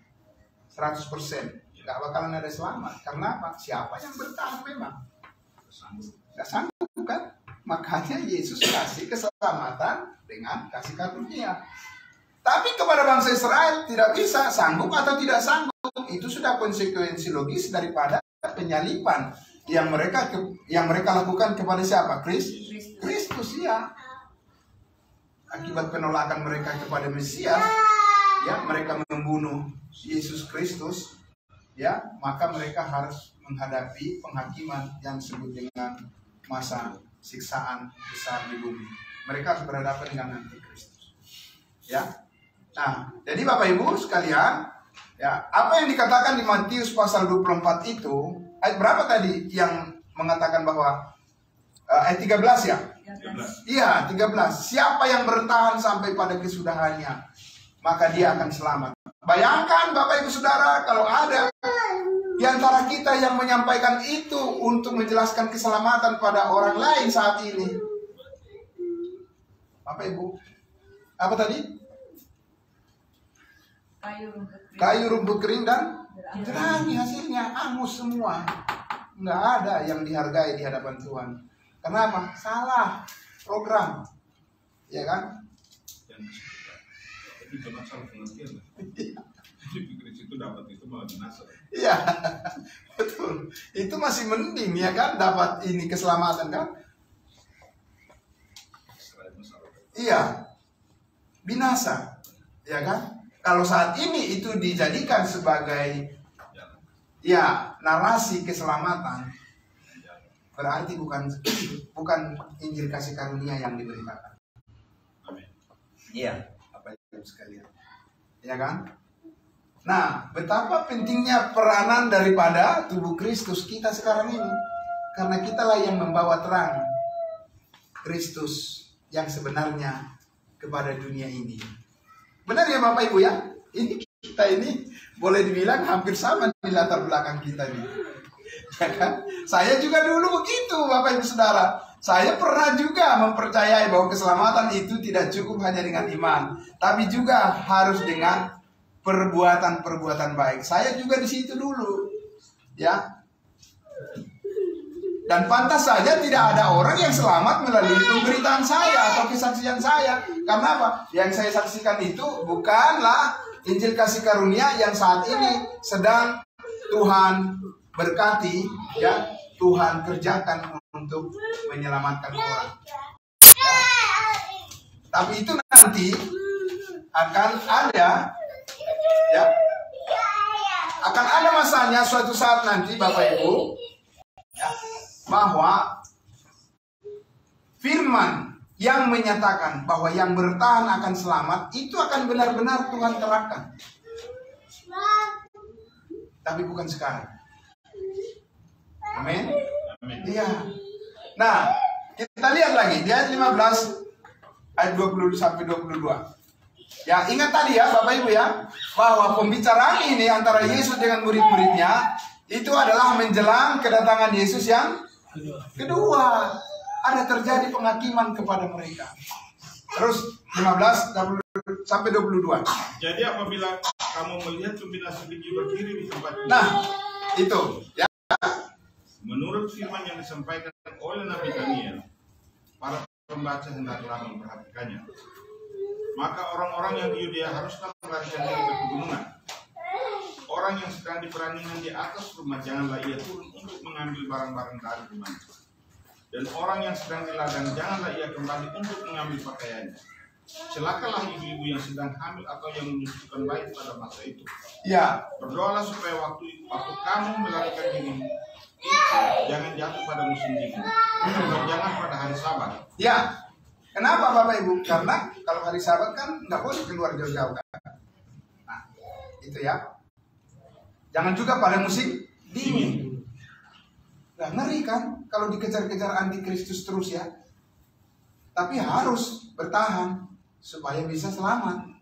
100% nggak bakalan ada selamat. Karena apa? Siapa yang bertahan memang? Nggak sanggup kan? Makanya Yesus kasih keselamatan dengan kasih karunia. Tapi kepada bangsa Israel tidak bisa, sanggup atau tidak sanggup. Itu sudah konsekuensi logis daripada penyaliban yang mereka lakukan kepada siapa? Kristus ya. Akibat penolakan mereka kepada Mesias, ya mereka membunuh Yesus Kristus, ya maka mereka harus menghadapi penghakiman yang disebut dengan masa siksaan besar di bumi. Mereka harus berhadapan dengan antikristus. Ya. Nah, jadi Bapak Ibu sekalian, ya, apa yang dikatakan di Matius pasal 24 itu, ayat berapa tadi yang mengatakan bahwa ayat 13 ya? 13. Iya, 13. Siapa yang bertahan sampai pada kesudahannya, maka dia akan selamat. Bayangkan Bapak Ibu Saudara, kalau ada di antara kita yang menyampaikan itu untuk menjelaskan keselamatan pada orang lain saat ini. Bapak Ibu, apa tadi? Kayu rumput kering dan jerami hasilnya angus semua. Nggak ada yang dihargai di hadapan Tuhan. Kenapa? Salah program, ya kan? Tapi cuma salah pengertian. Jadi pikir situ dapat itu malah binasa. Iya, betul. Itu masih mending ya kan, dapat ini keselamatan kan? Iya, binasa, ya kan? kalau saat ini itu dijadikan sebagai narasi keselamatan, berarti bukan Injil kasih karunia yang diberitakan. Iya, apa itu sekalian, ya kan? Nah, betapa pentingnya peranan daripada tubuh Kristus kita sekarang ini, karena kitalah yang membawa terang Kristus yang sebenarnya kepada dunia ini. Benar ya Bapak Ibu ya? Ini kita ini boleh dibilang hampir sama di latar belakang kita ini. Ya kan? Saya juga dulu begitu Bapak Ibu Saudara. Saya pernah juga mempercayai bahwa keselamatan itu tidak cukup hanya dengan iman, tapi juga harus dengan perbuatan-perbuatan baik. Saya juga di situ dulu. Ya. Dan pantas saja tidak ada orang yang selamat melalui pemberitaan saya atau kesaksian saya. Karena apa? Yang saya saksikan itu bukanlah Injil kasih karunia yang saat ini sedang Tuhan berkati, ya, Tuhan kerjakan untuk menyelamatkan orang. Ya. Tapi itu nanti akan ada, ya, akan ada masanya suatu saat nanti Bapak Ibu, ya, bahwa firman yang menyatakan bahwa yang bertahan akan selamat itu akan benar-benar Tuhan terapkan. Tapi bukan sekarang. Amin. Iya. Nah, kita lihat lagi di ayat 15 ayat 20 sampai 22. Ya, ingat tadi ya Bapak Ibu ya, bahwa pembicaraan ini antara Yesus dengan murid-muridnya itu adalah menjelang kedatangan Yesus yang kedua. Ada terjadi penghakiman kepada mereka. Terus 15 sampai 22. Jadi apabila kamu melihat pembinasa biji berdiri di tempat ini, nah, itu ya. Menurut firman yang disampaikan oleh Nabi Daniel, para pembaca hendaklah memperhatikannya. Maka orang-orang yang di Yudea haruslah melarikan diri ke pegunungan. Orang yang sedang di perandingan di atas rumah, janganlah ia turun untuk mengambil barang-barang dari rumah. Dan orang yang sedang di ladang, janganlah ia kembali untuk mengambil pakaiannya. Celakalah ibu-ibu yang sedang hamil atau yang menyusukan bayi pada masa itu. Ya. Berdoalah supaya waktu kamu melarikan diri jangan jatuh pada musim dingin, dan jangan pada hari Sabat. Ya. Kenapa Bapak Ibu? Karena kalau hari Sabat kan nggak boleh keluar jauh-jauh kan. Nah, itu ya. Jangan juga pada musim dingin. Nah, ngeri kan kalau dikejar-kejar antikristus terus ya. Tapi harus bertahan supaya bisa selamat.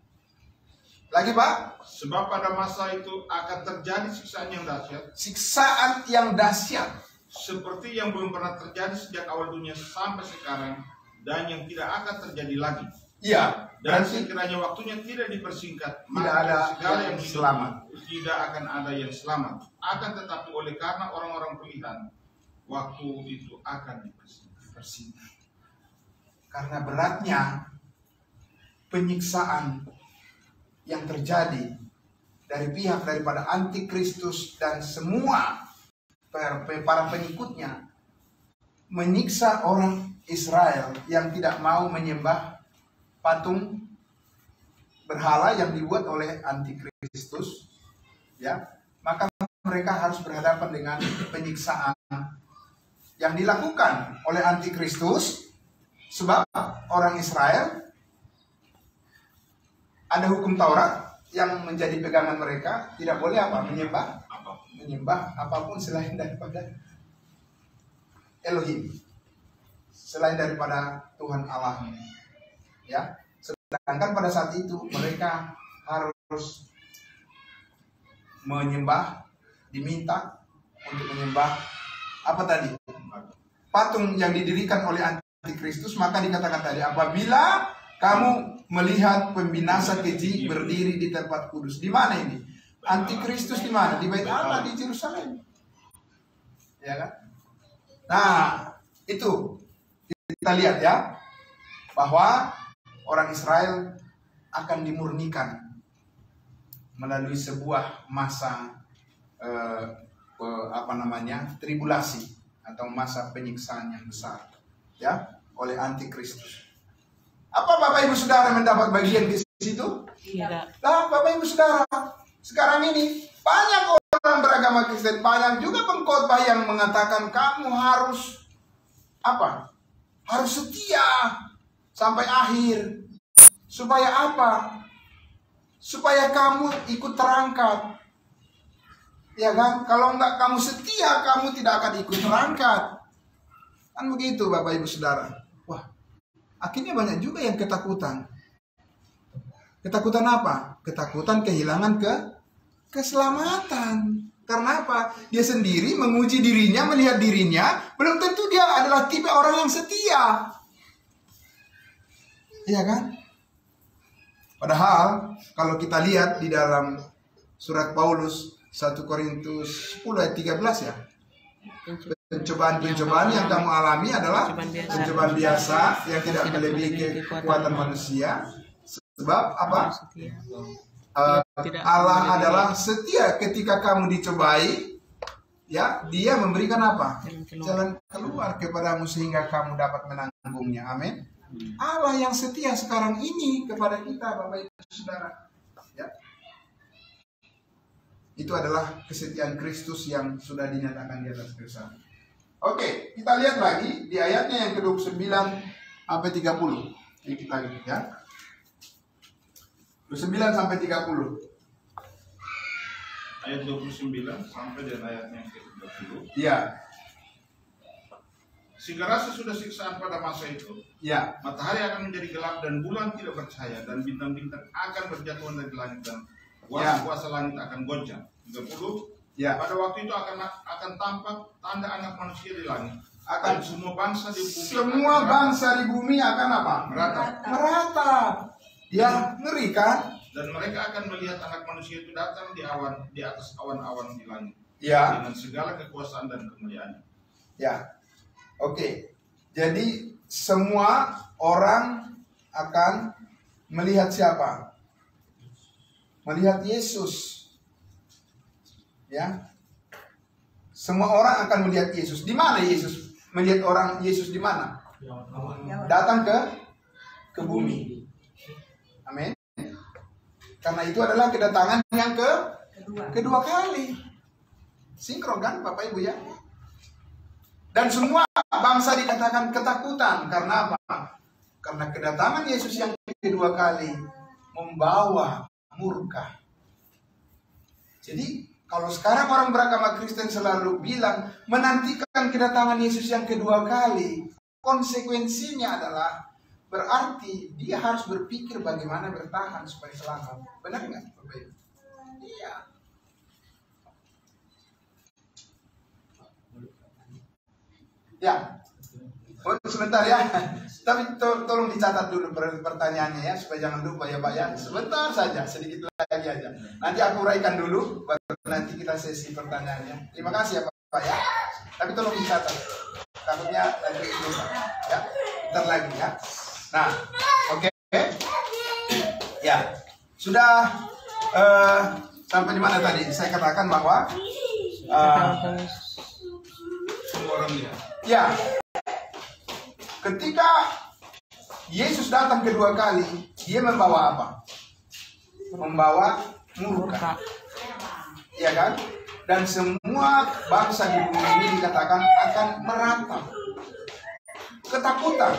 Lagi Pak? Sebab pada masa itu akan terjadi siksaan yang dahsyat. Siksaan yang dahsyat. Seperti yang belum pernah terjadi sejak awal dunia sampai sekarang. Dan yang tidak akan terjadi lagi. Iya. Dan sekiranya waktunya tidak dipersingkat, tidak ada segala yang selamat. Tidak akan ada yang selamat. Akan tetapi oleh karena orang-orang pilihan, waktu itu akan dipersingkat. Karena beratnya penyiksaan yang terjadi dari pihak daripada antikristus dan semua para pengikutnya menyiksa orang Israel yang tidak mau menyembah patung berhala yang dibuat oleh antikristus, ya, maka mereka harus berhadapan dengan penyiksaan yang dilakukan oleh antikristus. Sebab orang Israel ada hukum Taurat yang menjadi pegangan mereka, tidak boleh apa? Menyembah apapun selain daripada Elohim, selain daripada Tuhan Allah. Ya, sedangkan pada saat itu mereka harus menyembah, diminta untuk menyembah apa tadi? Patung yang didirikan oleh antikristus. Maka dikatakan tadi, apabila kamu melihat pembinasa keji berdiri di tempat kudus. Di mana ini? Antikristus di mana? Di Bait Allah, di Yerusalem. Ya kan? Nah, itu kita lihat ya, bahwa orang Israel akan dimurnikan melalui sebuah masa tribulasi atau masa penyiksaan yang besar, ya, oleh antikristus. Apa Bapak Ibu Saudara mendapat bagian di situ? Tidak. Nah, Bapak Ibu Saudara, sekarang ini banyak orang beragama Kristen, banyak juga pengkhotbah yang mengatakan kamu harus apa? Harus setia sampai akhir. Supaya apa? Supaya kamu ikut terangkat. Ya kan? Kalau enggak kamu setia, kamu tidak akan ikut terangkat. Kan begitu Bapak Ibu Saudara. Wah, akhirnya banyak juga yang ketakutan. Ketakutan apa? Ketakutan kehilangan keselamatan. Karena apa? Dia sendiri menguji dirinya, melihat dirinya, belum tentu dia adalah tipe orang yang setia. Iya kan? Padahal kalau kita lihat di dalam surat Paulus 1 Korintus 10 ayat 13 ya. Pencobaan-pencobaan yang kamu alami adalah pencobaan biasa yang tidak melebihi kekuatan manusia. Sebab apa? Allah adalah setia ketika kamu dicobai, ya, Dia memberikan apa? Jalan keluar kepadamu sehingga kamu dapat menanggungnya. Amin. Allah yang setia sekarang ini kepada kita, Bapak Ibu Saudara. Ya. Itu adalah kesetiaan Kristus yang sudah dinyatakan di atas kayu salib. Oke, kita lihat lagi di ayatnya yang ke-29 sampai 30. Ini kita lihat ya. 29 sampai 30. Ayat 29 sampai dan ayatnya yang ke-30. Iya. Sehingga rasa sudah siksaan pada masa itu, Ya. matahari akan menjadi gelap dan bulan tidak bercahaya dan bintang-bintang akan berjatuhan dari langit dan kuasa-kuasa langit akan goncang. 30. Ya. Pada waktu itu akan tampak tanda anak manusia di langit. Akan Dan semua bangsa di bumi. semua bangsa di bumi akan apa? Merata. Ya, ngeri kan? Dan mereka akan melihat anak manusia itu datang di atas awan-awan di langit. Ya. Dengan segala kekuasaan dan kemuliaannya. Ya. Oke. Jadi semua orang akan melihat siapa? Melihat Yesus. Ya. Semua orang akan melihat Yesus. Di mana Yesus? Melihat orang Yesus di mana? Datang ke bumi. Amin. Karena itu adalah kedatangan yang kedua kali. Sinkron kan Bapak Ibu ya? Dan semua bangsa dikatakan ketakutan. Karena apa? Karena kedatangan Yesus yang kedua kali membawa murka. Jadi kalau sekarang orang beragama Kristen selalu bilang menantikan kedatangan Yesus yang kedua kali, konsekuensinya adalah berarti dia harus berpikir bagaimana bertahan supaya selamat. Benar nggak, Bapak Ibu? Iya. Ya. Oh, sebentar ya. Tapi tolong dicatat dulu pertanyaannya ya, supaya jangan lupa ya Pak ya. Sebentar saja, sedikit lagi aja. Nanti aku uraikan dulu, baru nanti kita sesi pertanyaannya. Terima kasih ya Pak ya. Tapi tolong dicatat. Takutnya nanti lupa ya. Bentar lagi ya. Nah, oke. Ya, sudah sampai di mana tadi? Saya katakan bahwa Semua orang lihat. ya, ketika Yesus datang kedua kali, Dia membawa apa? Membawa murka. Ya kan? Dan semua bangsa di bumi ini dikatakan akan merata. Ketakutan.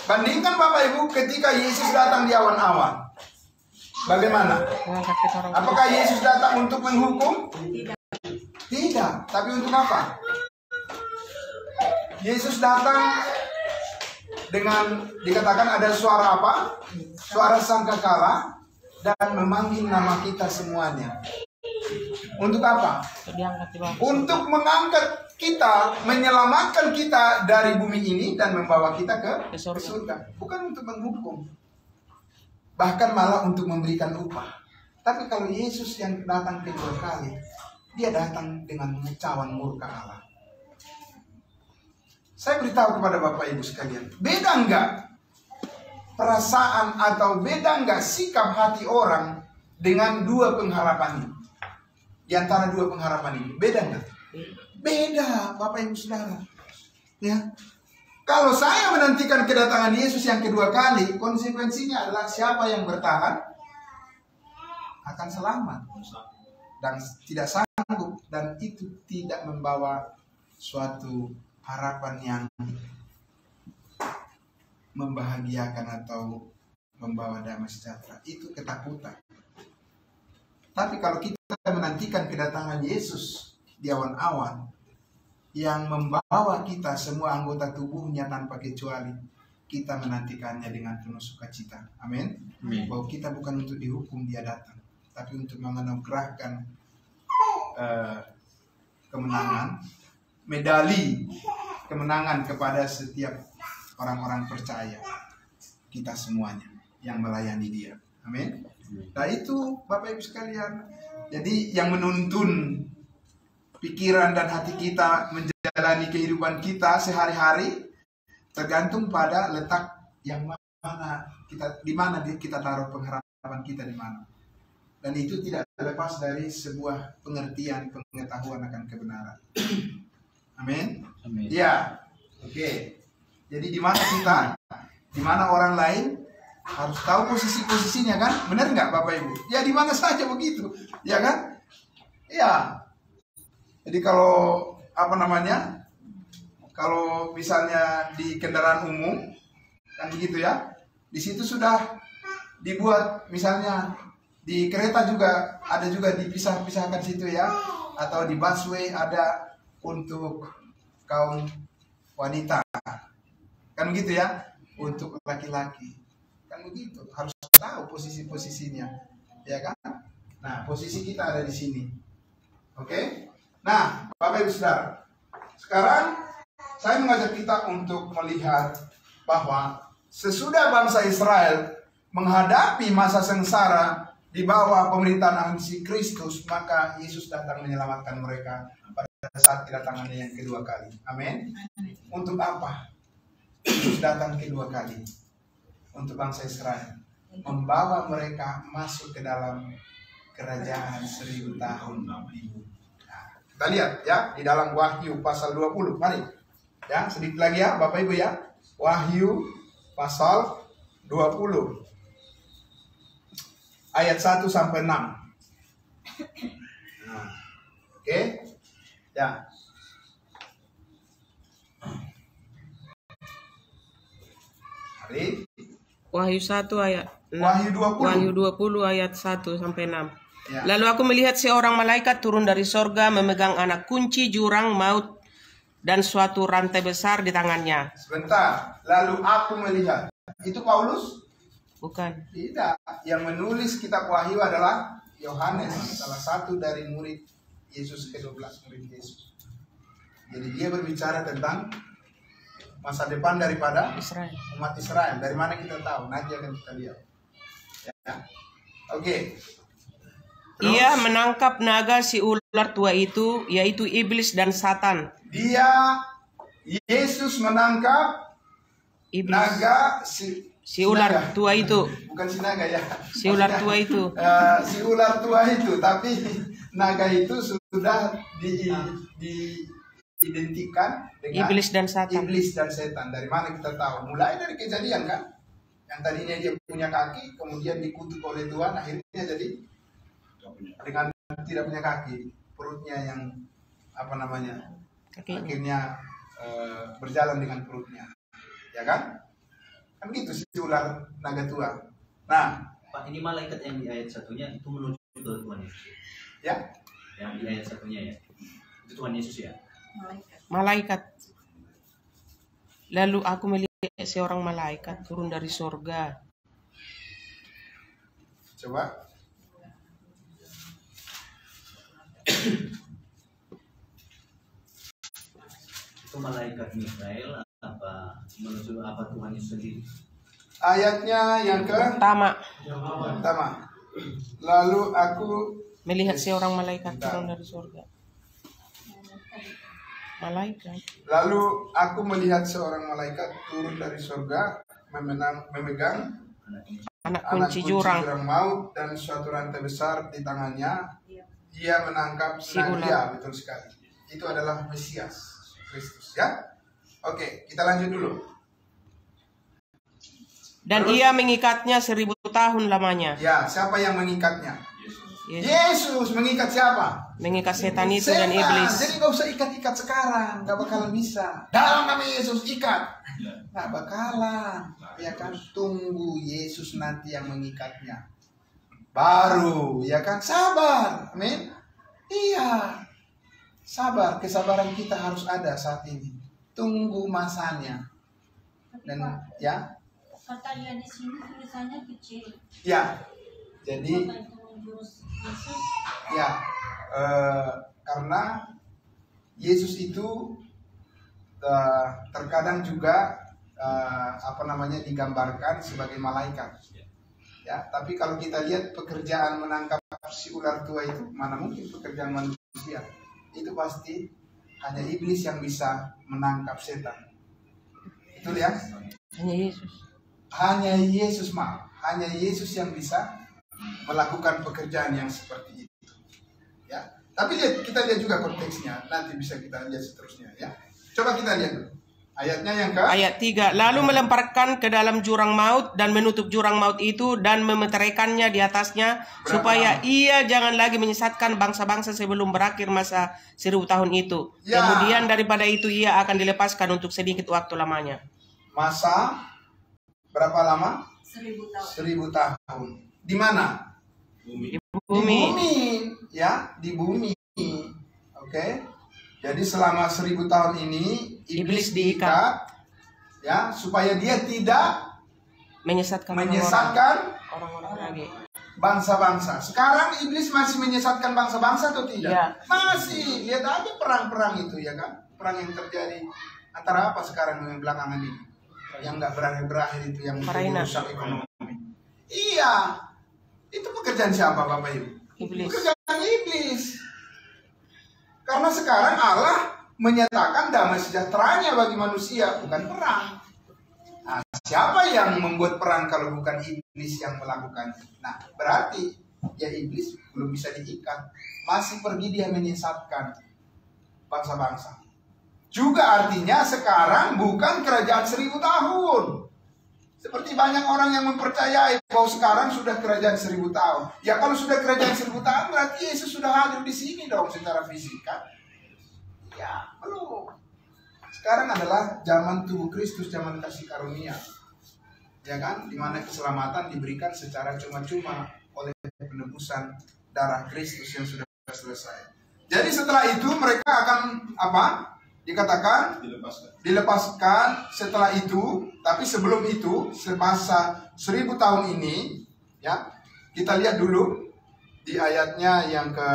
Bandingkan Bapak Ibu ketika Yesus datang di awan-awan. Bagaimana? Apakah Yesus datang untuk menghukum? Tidak. Tapi untuk apa? Yesus datang dengan dikatakan ada suara apa? Suara sangkakala dan memanggil nama kita semuanya. Untuk apa? Untuk mengangkat kita, menyelamatkan kita dari bumi ini dan membawa kita ke surga. Bukan untuk menghukum. Bahkan malah untuk memberikan upah. Tapi kalau Yesus yang datang kedua kali, Dia datang dengan cawan murka Allah. Saya beritahu kepada Bapak Ibu sekalian, beda enggak perasaan atau beda enggak sikap hati orang dengan dua pengharapan ini? Di antara dua pengharapan ini, beda enggak? Beda, Bapak Ibu Saudara. Ya. Kalau saya menantikan kedatangan Yesus yang kedua kali, konsekuensinya adalah siapa yang bertahan akan selamat dan tidak sanggup, dan itu tidak membawa suatu harapan yang membahagiakan atau membawa damai sejahtera. Itu ketakutan. Tapi kalau kita menantikan kedatangan Yesus di awan-awan yang membawa kita semua anggota tubuhnya tanpa kecuali, kita menantikannya dengan penuh sukacita. Amin. Bahwa kita bukan untuk dihukum dia datang, tapi untuk menganugerahkan kemenangan, medali kemenangan kepada setiap orang-orang percaya kita semuanya yang melayani dia. Amin. Nah itu Bapak Ibu sekalian. Jadi yang menuntun pikiran dan hati kita menjalani kehidupan kita sehari-hari tergantung pada letak yang mana kita, di mana kita taruh pengharapan kita di mana. Dan itu tidak lepas dari sebuah pengertian, pengetahuan akan kebenaran. Amin. Ya. Oke. Jadi di mana kita, di mana orang lain harus tahu posisi-posisinya kan? Benar nggak Bapak Ibu? Ya di mana saja begitu, ya kan? Ya. Jadi kalau kalau misalnya di kendaraan umum kan begitu ya, di situ sudah dibuat, misalnya di kereta juga ada juga dipisah-pisahkan situ ya, atau di busway ada untuk kaum wanita kan begitu ya, untuk laki-laki kan begitu, harus tahu posisi-posisinya, ya kan? Nah posisi kita ada di sini, oke? Nah, Bapak Ibu Saudara, sekarang saya mengajak kita untuk melihat bahwa sesudah bangsa Israel menghadapi masa sengsara di bawah pemerintahan Antikristus, maka Yesus datang menyelamatkan mereka pada saat kedatangannya yang kedua kali. Amin. Untuk apa Yesus datang kedua kali? Untuk bangsa Israel, membawa mereka masuk ke dalam kerajaan 1000 tahun. Kita lihat ya di dalam Wahyu pasal 20. Mari. Ya, sedikit lagi ya Bapak Ibu ya. Wahyu pasal 20. Ayat 1 sampai 6. Nah, oke. Ya. Mari. Wahyu 1 ayat 6. Wahyu 20. Wahyu 20 ayat 1 sampai 6. Ya. Lalu aku melihat seorang malaikat turun dari sorga memegang anak kunci jurang maut dan suatu rantai besar di tangannya. Sebentar. Lalu aku melihat. Itu Paulus? Bukan. Tidak. Yang menulis kitab Wahyu adalah Yohanes, salah satu dari murid Yesus, ke-12 murid Yesus. Jadi dia berbicara tentang masa depan daripada Israel. umat Israel. Dari mana kita tahu? Nanti akan kita lihat. Ya. Oke. Terus, Ia menangkap naga si ular tua itu, yaitu iblis dan Satan. Yesus menangkap Iblis. naga Si ular tua itu. Bukan si naga ya. Si ular tua itu. Si ular tua itu, tapi naga itu sudah diidentikan dengan Iblis dan Satan. Iblis dan setan. Dari mana kita tahu? Mulai dari Kejadian kan, yang tadinya dia punya kaki, kemudian dikutuk oleh Tuhan, akhirnya jadi dengan tidak punya kaki, perutnya yang Kakinya. akhirnya berjalan dengan perutnya, ya kan? Kan gitu si ular naga tua. Nah, Pak, ini malaikat yang di ayat satunya itu menuju ke Tuhan Yesus. ya. Yang di ayat satunya ya. Itu Tuhan Yesus ya. Malaikat. Lalu aku melihat seorang malaikat turun dari sorga. Coba. Itu malaikat Mikael apa menuju apa Tuhan Yesus sendiri? Ayatnya yang Pertama, pertama. Lalu aku melihat seorang malaikat turun dari sorga. Malaikat. Lalu aku melihat seorang malaikat turun dari surga memegang Anak anak kunci jurang. maut dan suatu rantai besar di tangannya. Ia menangkap Si ular. naga, betul sekali. Itu adalah Mesias Kristus ya. Oke, kita lanjut dulu. Dan Terus? ia mengikatnya 1000 tahun lamanya. Ya, siapa yang mengikatnya? Yesus. Yesus mengikat siapa? Mengikat setan itu dan Setan. iblis. Jadi gak usah ikat-ikat sekarang, gak bakalan bisa. Dalam nama Yesus ikat, gak bakalan. Ya kan, tunggu Yesus nanti yang mengikatnya. Baru, ya kan, sabar. Amin. Iya, sabar. Kesabaran kita harus ada saat ini. Tunggu masanya. Tapi Dan Pak, ya, kata ia di sini tulisannya kecil. ya. Jadi Apa itu menjurus Yesus? ya, karena Yesus itu terkadang juga digambarkan sebagai malaikat. Ya, tapi kalau kita lihat pekerjaan menangkap si ular tua itu, mana mungkin pekerjaan manusia? Itu pasti hanya iblis yang bisa menangkap setan. Betul ya? Hanya Yesus. Hanya Yesus hanya Yesus yang bisa melakukan pekerjaan yang seperti itu. Ya, tapi kita lihat juga konteksnya. Nanti bisa kita lihat seterusnya. Ya, coba kita lihat dulu. Ayatnya yang ke Ayat 3. Lalu melemparkan ke dalam jurang maut dan menutup jurang maut itu dan memeteraikannya di atasnya supaya ia jangan lagi menyesatkan bangsa-bangsa sebelum berakhir masa 1000 tahun itu. Ya. Kemudian daripada itu ia akan dilepaskan untuk sedikit waktu lamanya. masa berapa lama? 1000 tahun. 1000 tahun. Di mana? Bumi. Di Di bumi. bumi, ya, di bumi. Oke. Jadi selama 1000 tahun ini iblis diikat, ya, supaya dia tidak Menyesatkan orang-orang lagi. bangsa-bangsa. Sekarang iblis masih menyesatkan bangsa-bangsa atau tidak? Ya. Masih. Lihat aja perang-perang itu, ya kan? Perang yang terjadi antara apa sekarang yang belakangan ini? Yang nggak berakhir-berakhir itu, yang Ukraina. merusak ekonomi. Iya. Itu pekerjaan siapa, Bapak Ibu? Iblis. Pekerjaan iblis. Karena sekarang Allah menyatakan damai sejahteranya bagi manusia, bukan perang. Nah, siapa yang membuat perang kalau bukan iblis yang melakukan? Nah, berarti ya iblis belum bisa diikat. Masih pergi dia menyesatkan bangsa-bangsa. Juga artinya sekarang bukan kerajaan 1000 tahun. Seperti banyak orang yang mempercayai bahwa sekarang sudah kerajaan 1000 tahun. Ya kalau sudah kerajaan 1000 tahun berarti Yesus sudah hadir di sini dong secara fisik kan? Ya, belum. Sekarang adalah zaman tubuh Kristus, zaman kasih karunia. Ya kan? Di mana keselamatan diberikan secara cuma-cuma oleh penebusan darah Kristus yang sudah selesai. Jadi setelah itu mereka akan apa? Dikatakan dilepaskan setelah itu, tapi sebelum itu semasa 1000 tahun ini, ya kita lihat dulu di ayatnya yang ke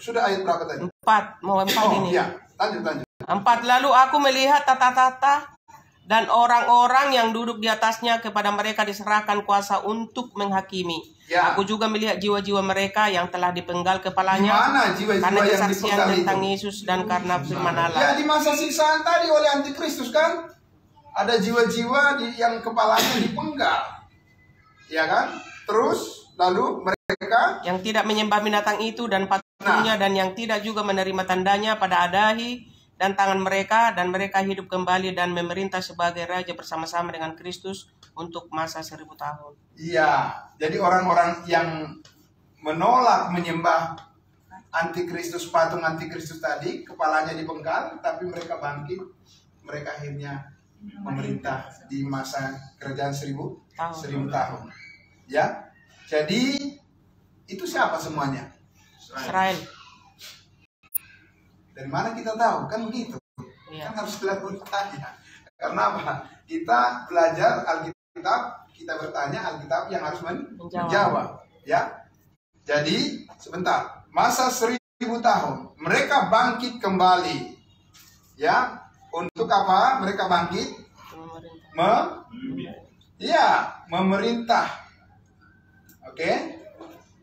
sudah ayat berapa tadi? 4. Mau 4 ini. Ya, lanjut. 4. Lalu aku melihat tata-tata dan orang-orang yang duduk di atasnya, kepada mereka diserahkan kuasa untuk menghakimi. Ya. Aku juga melihat jiwa-jiwa mereka yang telah dipenggal Di kepalanya mana jiwa-jiwa karena yang kesaksian dipenggal tentang itu? Yesus dan karena firman Ya, Allah. di masa siksaan tadi oleh antikristus kan? Ada jiwa-jiwa yang kepalanya dipenggal. Ya kan? Terus lalu mereka Yang tidak menyembah binatang itu dan patungnya, dan yang tidak juga menerima tandanya pada dahi dan tangan mereka, dan mereka hidup kembali dan memerintah sebagai raja bersama-sama dengan Kristus untuk masa 1000 tahun. iya, jadi orang-orang yang menolak menyembah antikristus, patung antikristus tadi, kepalanya dipenggal, tapi mereka bangkit, mereka akhirnya memerintah di masa kerajaan 1000 tahun. Ya, jadi itu siapa semuanya? Israel. Dari mana kita tahu? Kan begitu. Iya. Kan harus belajar bertanya. Karena apa? Kita belajar Alkitab, kita bertanya Alkitab yang harus menjawab. Ya. Jadi, sebentar. Masa 1000 tahun. Mereka bangkit kembali. Ya. Untuk apa? Mereka bangkit? Memerintah. Oke?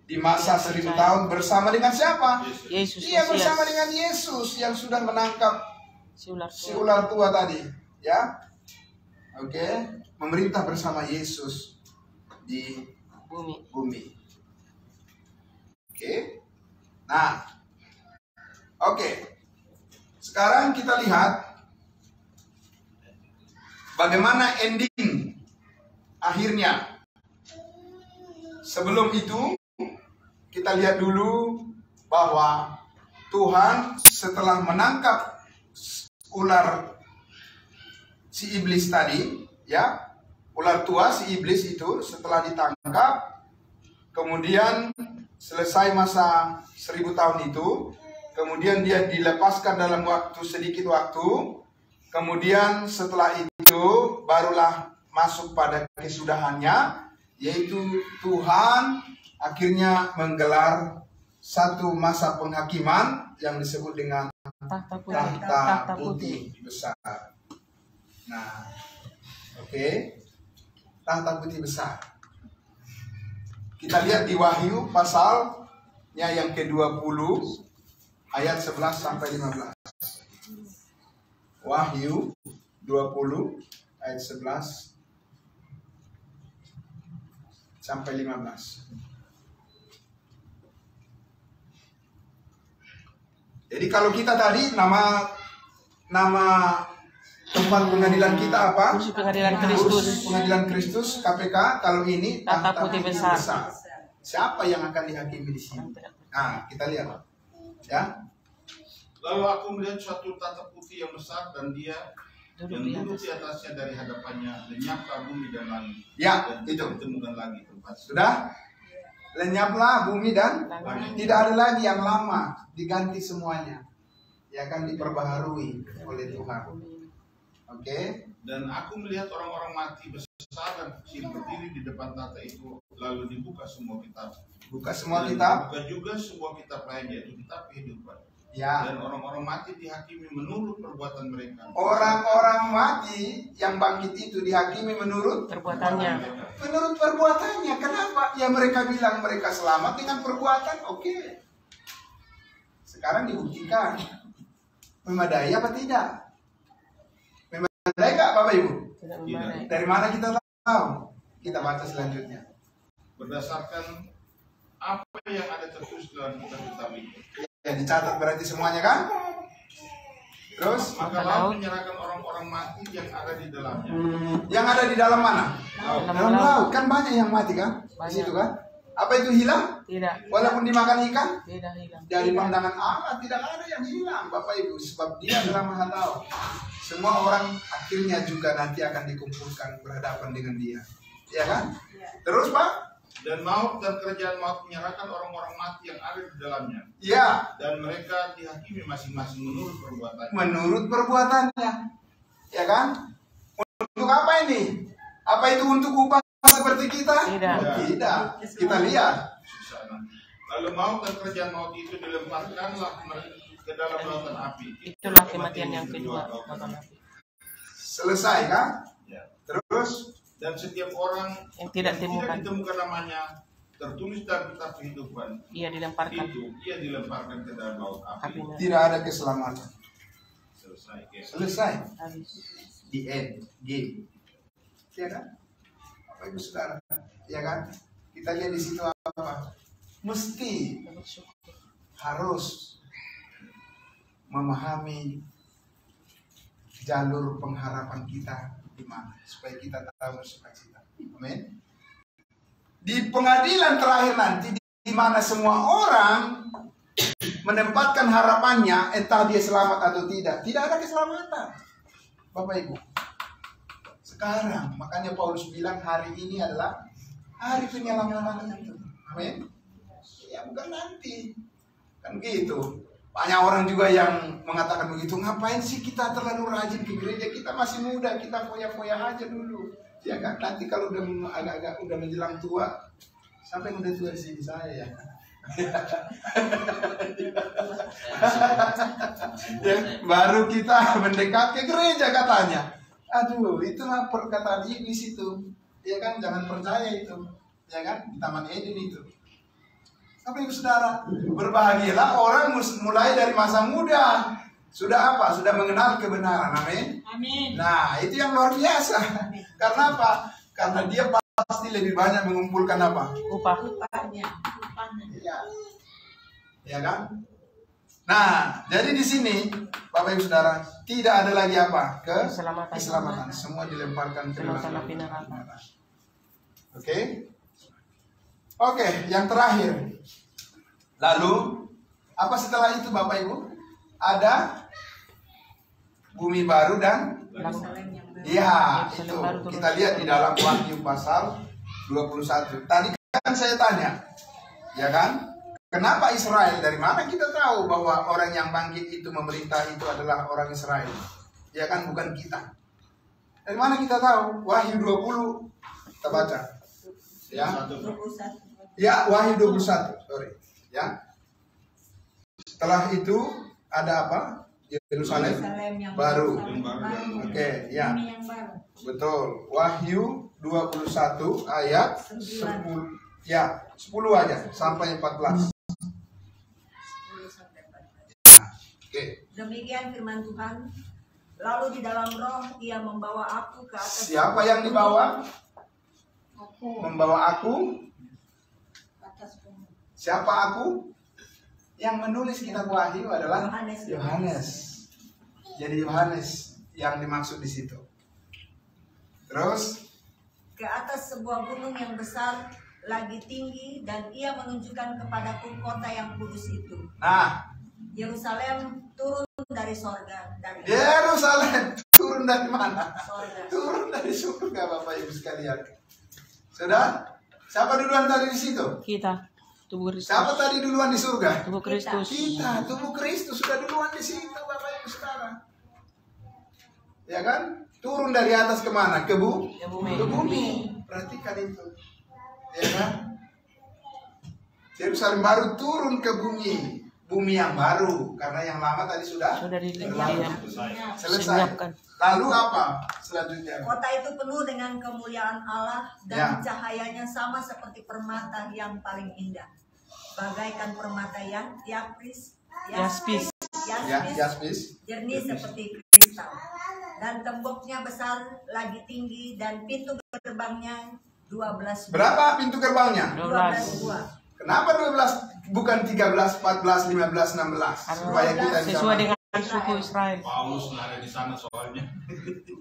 Di masa 1000 tahun bersama dengan siapa? Yesus. Iya, Mesias. bersama dengan Yesus yang sudah menangkap Si ular si tua. ular tua tadi, ya. Oke, memerintah bersama Yesus di bumi. Oke. Nah. Oke. Sekarang kita lihat bagaimana ending akhirnya. Sebelum itu kita lihat dulu bahwa Tuhan setelah menangkap ular si iblis tadi, ya, ular tua si iblis itu setelah ditangkap, kemudian selesai masa 1000 tahun itu, kemudian dia dilepaskan dalam waktu sedikit waktu, kemudian setelah itu barulah masuk pada kesudahannya, yaitu Tuhan akhirnya menggelar satu masa penghakiman yang disebut dengan tahta putih besar. Nah, oke. Tahta putih besar. Kita lihat di Wahyu pasalnya yang ke-20 ayat 11 sampai 15. Wahyu 20 ayat 11 sampai 15. Jadi kalau kita tadi nama tempat pengadilan kita apa? Kursi pengadilan Kristus. Kursi pengadilan Kristus KPK. Kalau ini Tahta putih besar. Siapa yang akan dihakimi di sini? Nah, kita lihat, ya. Lalu aku melihat suatu tahta putih yang besar dan dia yang duduk di atasnya, dari hadapannya lenyaplah bumi dan langit. Ya, dan itu. ditemukan lagi tempat. Sudah? Lenyaplah bumi dan tidak ada lagi yang lama, diganti semuanya. Ya kan, diperbaharui oleh Tuhan. Oke. Dan aku melihat orang-orang mati besar dan kecil berdiri di depan tahta itu, lalu dibuka semua kitab. Buka semua Dan kitab. dibuka juga sebuah kitab lain, yaitu kitab kehidupan. Ya. Dan orang-orang mati dihakimi menurut perbuatan mereka. Orang-orang mati yang bangkit itu dihakimi menurut Perbuatannya. menurut perbuatannya. Kenapa? Ya mereka bilang mereka selamat dengan perbuatan. Oke. Sekarang dibuktikan. Memadai apa tidak? Memadai nggak, Bapak Ibu? Dari mana kita tahu? Kita baca selanjutnya. Berdasarkan apa yang ada tertulis dalam kitab itu. Ya, dicatat berarti semuanya kan? Terus? Maka laut menyerahkan orang-orang mati yang ada di dalamnya. Yang ada di dalam mana? Dalam laut. Kan banyak yang mati kan? Di situ kan? Apa itu hilang? Tidak. Walaupun dimakan ikan? Tidak hilang. Dari pandangan Allah tidak ada yang hilang, Bapak Ibu, sebab Dia adalah Maha Tahu. Semua orang akhirnya juga nanti akan dikumpulkan berhadapan dengan Dia. Ya kan? Terus, Pak? Dan maut dan kerajaan maut menyerahkan orang-orang mati yang ada di dalamnya. Ya. Dan mereka dihakimi masing-masing menurut perbuatannya. Menurut perbuatannya. Ya kan? Untuk apa ini? Apa itu untuk upah seperti kita? Tidak. Tidak. Kita lihat. Lalu maut dan kerajaan maut itu dilemparkanlah ke dalam lautan api. Itulah kematian yang kedua. Selesai kan? Ya. Terus? Dan setiap orang yang tidak ditemukan namanya tertulis dalam kitab kehidupan, ia dilemparkan. Ia dilemparkan ke dalam laut api. Tidak ada keselamatan. Selesai. Di end. G. Ya kan? Bapak Ibu Saudara, ya kan? Kita lihat di situ apa? Mesti harus memahami jalur pengharapan kita di mana, supaya kita tahu sukacita. Amin. Di pengadilan terakhir nanti, di mana semua orang menempatkan harapannya, entah dia selamat atau tidak ada keselamatan, Bapak Ibu. Sekarang, makanya Paulus bilang hari ini adalah hari penyelamatan itu. Amin. Ya bukan nanti, kan gitu. Banyak orang juga yang mengatakan begitu, ngapain sih kita terlalu rajin ke gereja, kita masih muda, kita foya-foya aja dulu. Ya kan, nanti kalau udah agak-agak udah menjelang tua, sampai udah tua di sini saya ya. Ya, baru kita mendekat ke gereja katanya. Aduh, itulah perkataan iblis itu. Ya kan, jangan percaya itu. Ya kan, di Taman Eden itu. Tapi Ibu Saudara, berbahagialah orang mulai dari masa muda. Sudah apa? Sudah mengenal kebenaran. Amin. Amin. Nah, itu yang luar biasa. Karena apa? Karena dia pasti lebih banyak mengumpulkan apa? Upahnya. Upahnya. Ya. Ya kan? Nah, jadi di sini Bapak Ibu Saudara tidak ada lagi apa? Keselamatan. Semua dilemparkan ke dalam Api neraka. Oke. Oke, yang terakhir. Lalu apa setelah itu Bapak Ibu? Ada bumi baru dan Yerusalem yang baru. iya, Yerusalem itu baru turun. kita lihat di dalam Wahyu pasal 21. Tadi kan saya tanya, ya kan? Kenapa Israel? Dari mana kita tahu bahwa orang yang bangkit itu memerintah itu adalah orang Israel? Ya kan, bukan kita. Dari mana kita tahu? Wahyu 20 kita baca. Ya. 21. Ya, Wahyu 21. Sorry. Ya. Setelah itu ada apa? Yerusalem yang baru. baru. Oke, ya. Bumi yang baru. Betul. Wahyu 21 ayat 10. Ya, 10 aja sampai 14. 10 sampai 14. Oke. Demikian firman Tuhan. Lalu di dalam roh ia membawa aku ke atas. Siapa yang dibawa? Aku. Membawa aku? Atas bumi. Siapa aku? Yang menulis kitab Wahyu adalah Yohanes. Yohanes. Jadi Yohanes yang dimaksud di situ. Terus Ke atas sebuah gunung yang besar lagi tinggi, dan ia menunjukkan kepadaku kota yang kudus itu, nah, Yerusalem, turun dari sorga, dari Yerusalem turun dari mana? sorga. Turun dari surga, Bapak Ibu sekalian. Sudah? Siapa duluan tadi di situ? Kita, tubuh Kristus. Siapa tadi duluan di surga? Tubuh Kristus. Kita, tubuh Kristus sudah duluan di situ, Bapak Ibu sekarang. Ya kan? Turun dari atas kemana? Ke bumi. Ke bumi. Perhatikan itu. Ya kan? Yerusalem baru turun ke bumi. Bumi yang baru. Karena yang lama tadi sudah selesai. selesai. Lalu apa selanjutnya? Kota itu penuh dengan kemuliaan Allah, dan Ya. cahayanya sama seperti permata yang paling indah, bagaikan permata yang yaspis, Ya, Yaspis. jernih seperti kristal. Dan temboknya besar lagi tinggi, dan pintu gerbangnya 12 buah. Berapa pintu gerbangnya? 12 buah. Kenapa 12? Bukan 13, 14, 15, 16. Supaya kita bisa Sesuai dengan suku Israel. Paulus nggak ada di sana soalnya.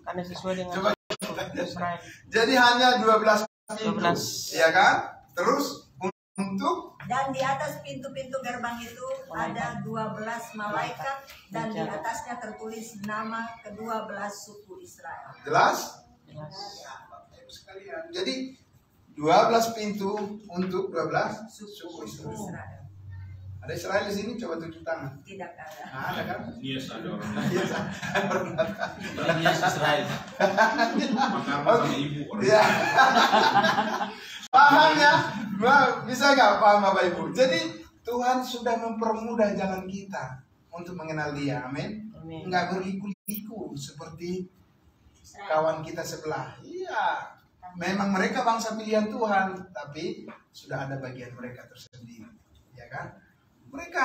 Karena sesuai dengan Coba. suku Israel. Jadi hanya 12 pintu. 12. Ya kan? Terus untuk Dan di atas pintu-pintu gerbang itu ada 12 malaikat, dan di atasnya tertulis nama ke-12 suku Israel. jelas? Jelas. Sekalian. Jadi 12 pintu untuk 12 suku Suku Israel. Israel. Ada Israel di sini, coba tunjuk tangan. Tidak ada. Nah, ada kan? Yes, ada orang. Yes. Ini Israel. Makar sama ibu orang. Iya. Paham ya? Bisa nggak paham Bapak Ibu? Jadi Tuhan sudah mempermudah jalan kita untuk mengenal Dia. Amin. Amin. Nggak berliku-liku seperti kawan kita sebelah. Iya. Memang mereka bangsa pilihan Tuhan, tapi sudah ada bagian mereka tersendiri. Ya kan? Mereka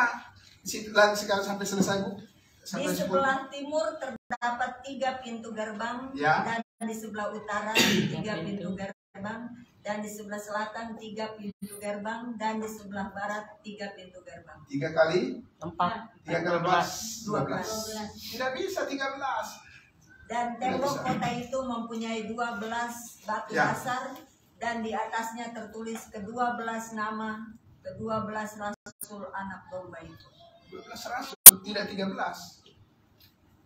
sekarang sampai selesai, Bu. Di Sampai 10. sebelah timur terdapat 3 pintu gerbang, Ya. dan di sebelah utara 3 pintu gerbang, dan di sebelah selatan 3 pintu gerbang, dan di sebelah barat 3 pintu gerbang. 3 kali 4. 3 kali 12. Tidak bisa 13. Dan tembok kota itu mempunyai 12 batu Ya. dasar, dan di atasnya tertulis ke-12 nama ke-12 rasul anak domba itu. 12 rasul, tidak 13.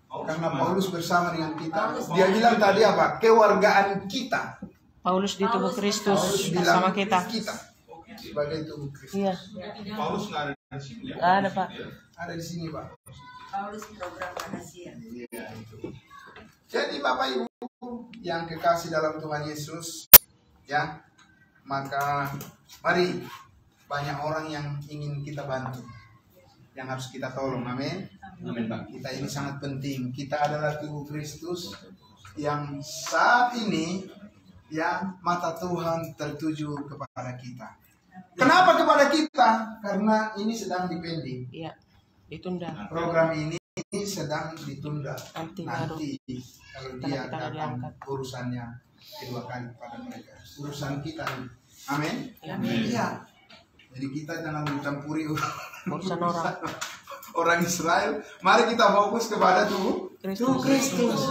Paulus Karena nggak- Paulus bersama dengan kita. Paulus. Dia bilang tadi apa? Kewargaan kita. Paulus di tubuh Paulus Kristus Paulus bilang sama kita. sebagai tubuh Kristus. Iya. Paulus nggak ada di sini ya? Nggak ada, Pak. Ya. Ada di sini, Pak. Paulus program Asia. Iya, itu. Jadi Bapak Ibu yang kekasih dalam Tuhan Yesus, ya, maka mari, banyak orang yang ingin kita bantu, yang harus kita tolong. Amin. Amin, Pak. Kita ini sangat penting. Kita adalah tubuh Kristus yang saat ini ya mata Tuhan tertuju kepada kita. Kenapa kepada kita? Karena ini sedang dipending. Iya. Ditunda. Program ini sedang ditunda. Nanti Kalau dia kita datang diangkat. urusannya kedua kali kepada mereka. Urusan kita. Amin. Amin. Iya. Jadi kita jangan mencampuri Urusan orang. orang Israel. Mari kita fokus kepada tubuh Kristus.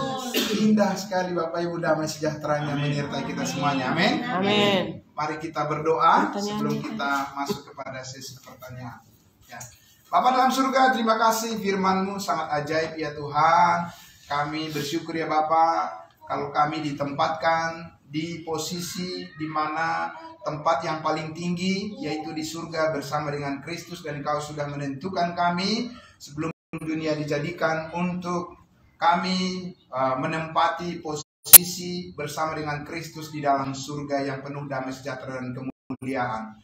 Indah sekali Bapak Ibu, damai sejahteranya menyertai kita semuanya. Amin. Amin. Mari kita berdoa sebelum kita masuk kepada sesi pertanyaan. Ya. Bapak dalam surga, terima kasih firman-Mu sangat ajaib ya Tuhan. Kami bersyukur ya Bapak, kalau kami ditempatkan di posisi di mana tempat yang paling tinggi, yaitu di surga bersama dengan Kristus, dan Engkau sudah menentukan kami sebelum dunia dijadikan untuk kami menempati posisi bersama dengan Kristus di dalam surga yang penuh damai sejahtera dan kemuliaan.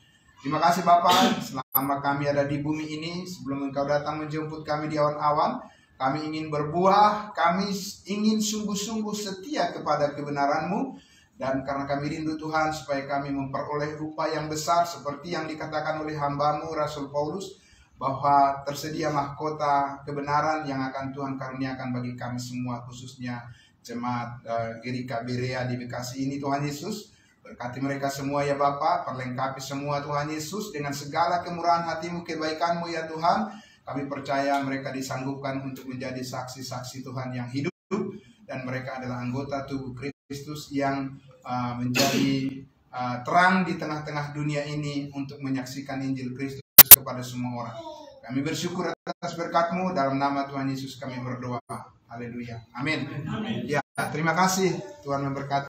Terima kasih Bapak, selama kami ada di bumi ini, sebelum Engkau datang menjemput kami di awan-awan, kami ingin berbuah, kami ingin sungguh-sungguh setia kepada kebenaran-Mu, dan karena kami rindu Tuhan supaya kami memperoleh rupa yang besar seperti yang dikatakan oleh hamba-Mu Rasul Paulus, bahwa tersedia mahkota kebenaran yang akan Tuhan karuniakan bagi kami semua, khususnya jemaat Gerika Berea di Bekasi ini. Tuhan Yesus, berkati mereka semua ya Bapa, perlengkapi semua Tuhan Yesus dengan segala kemurahan hati-Mu, kebaikan-Mu ya Tuhan. Kami percaya mereka disanggupkan untuk menjadi saksi-saksi Tuhan yang hidup, dan mereka adalah anggota tubuh Kristus yang menjadi terang di tengah-tengah dunia ini untuk menyaksikan Injil Kristus kepada semua orang. Kami bersyukur atas berkat-Mu, dalam nama Tuhan Yesus kami berdoa. Haleluya. Amin. Ya, terima kasih. Tuhan memberkati.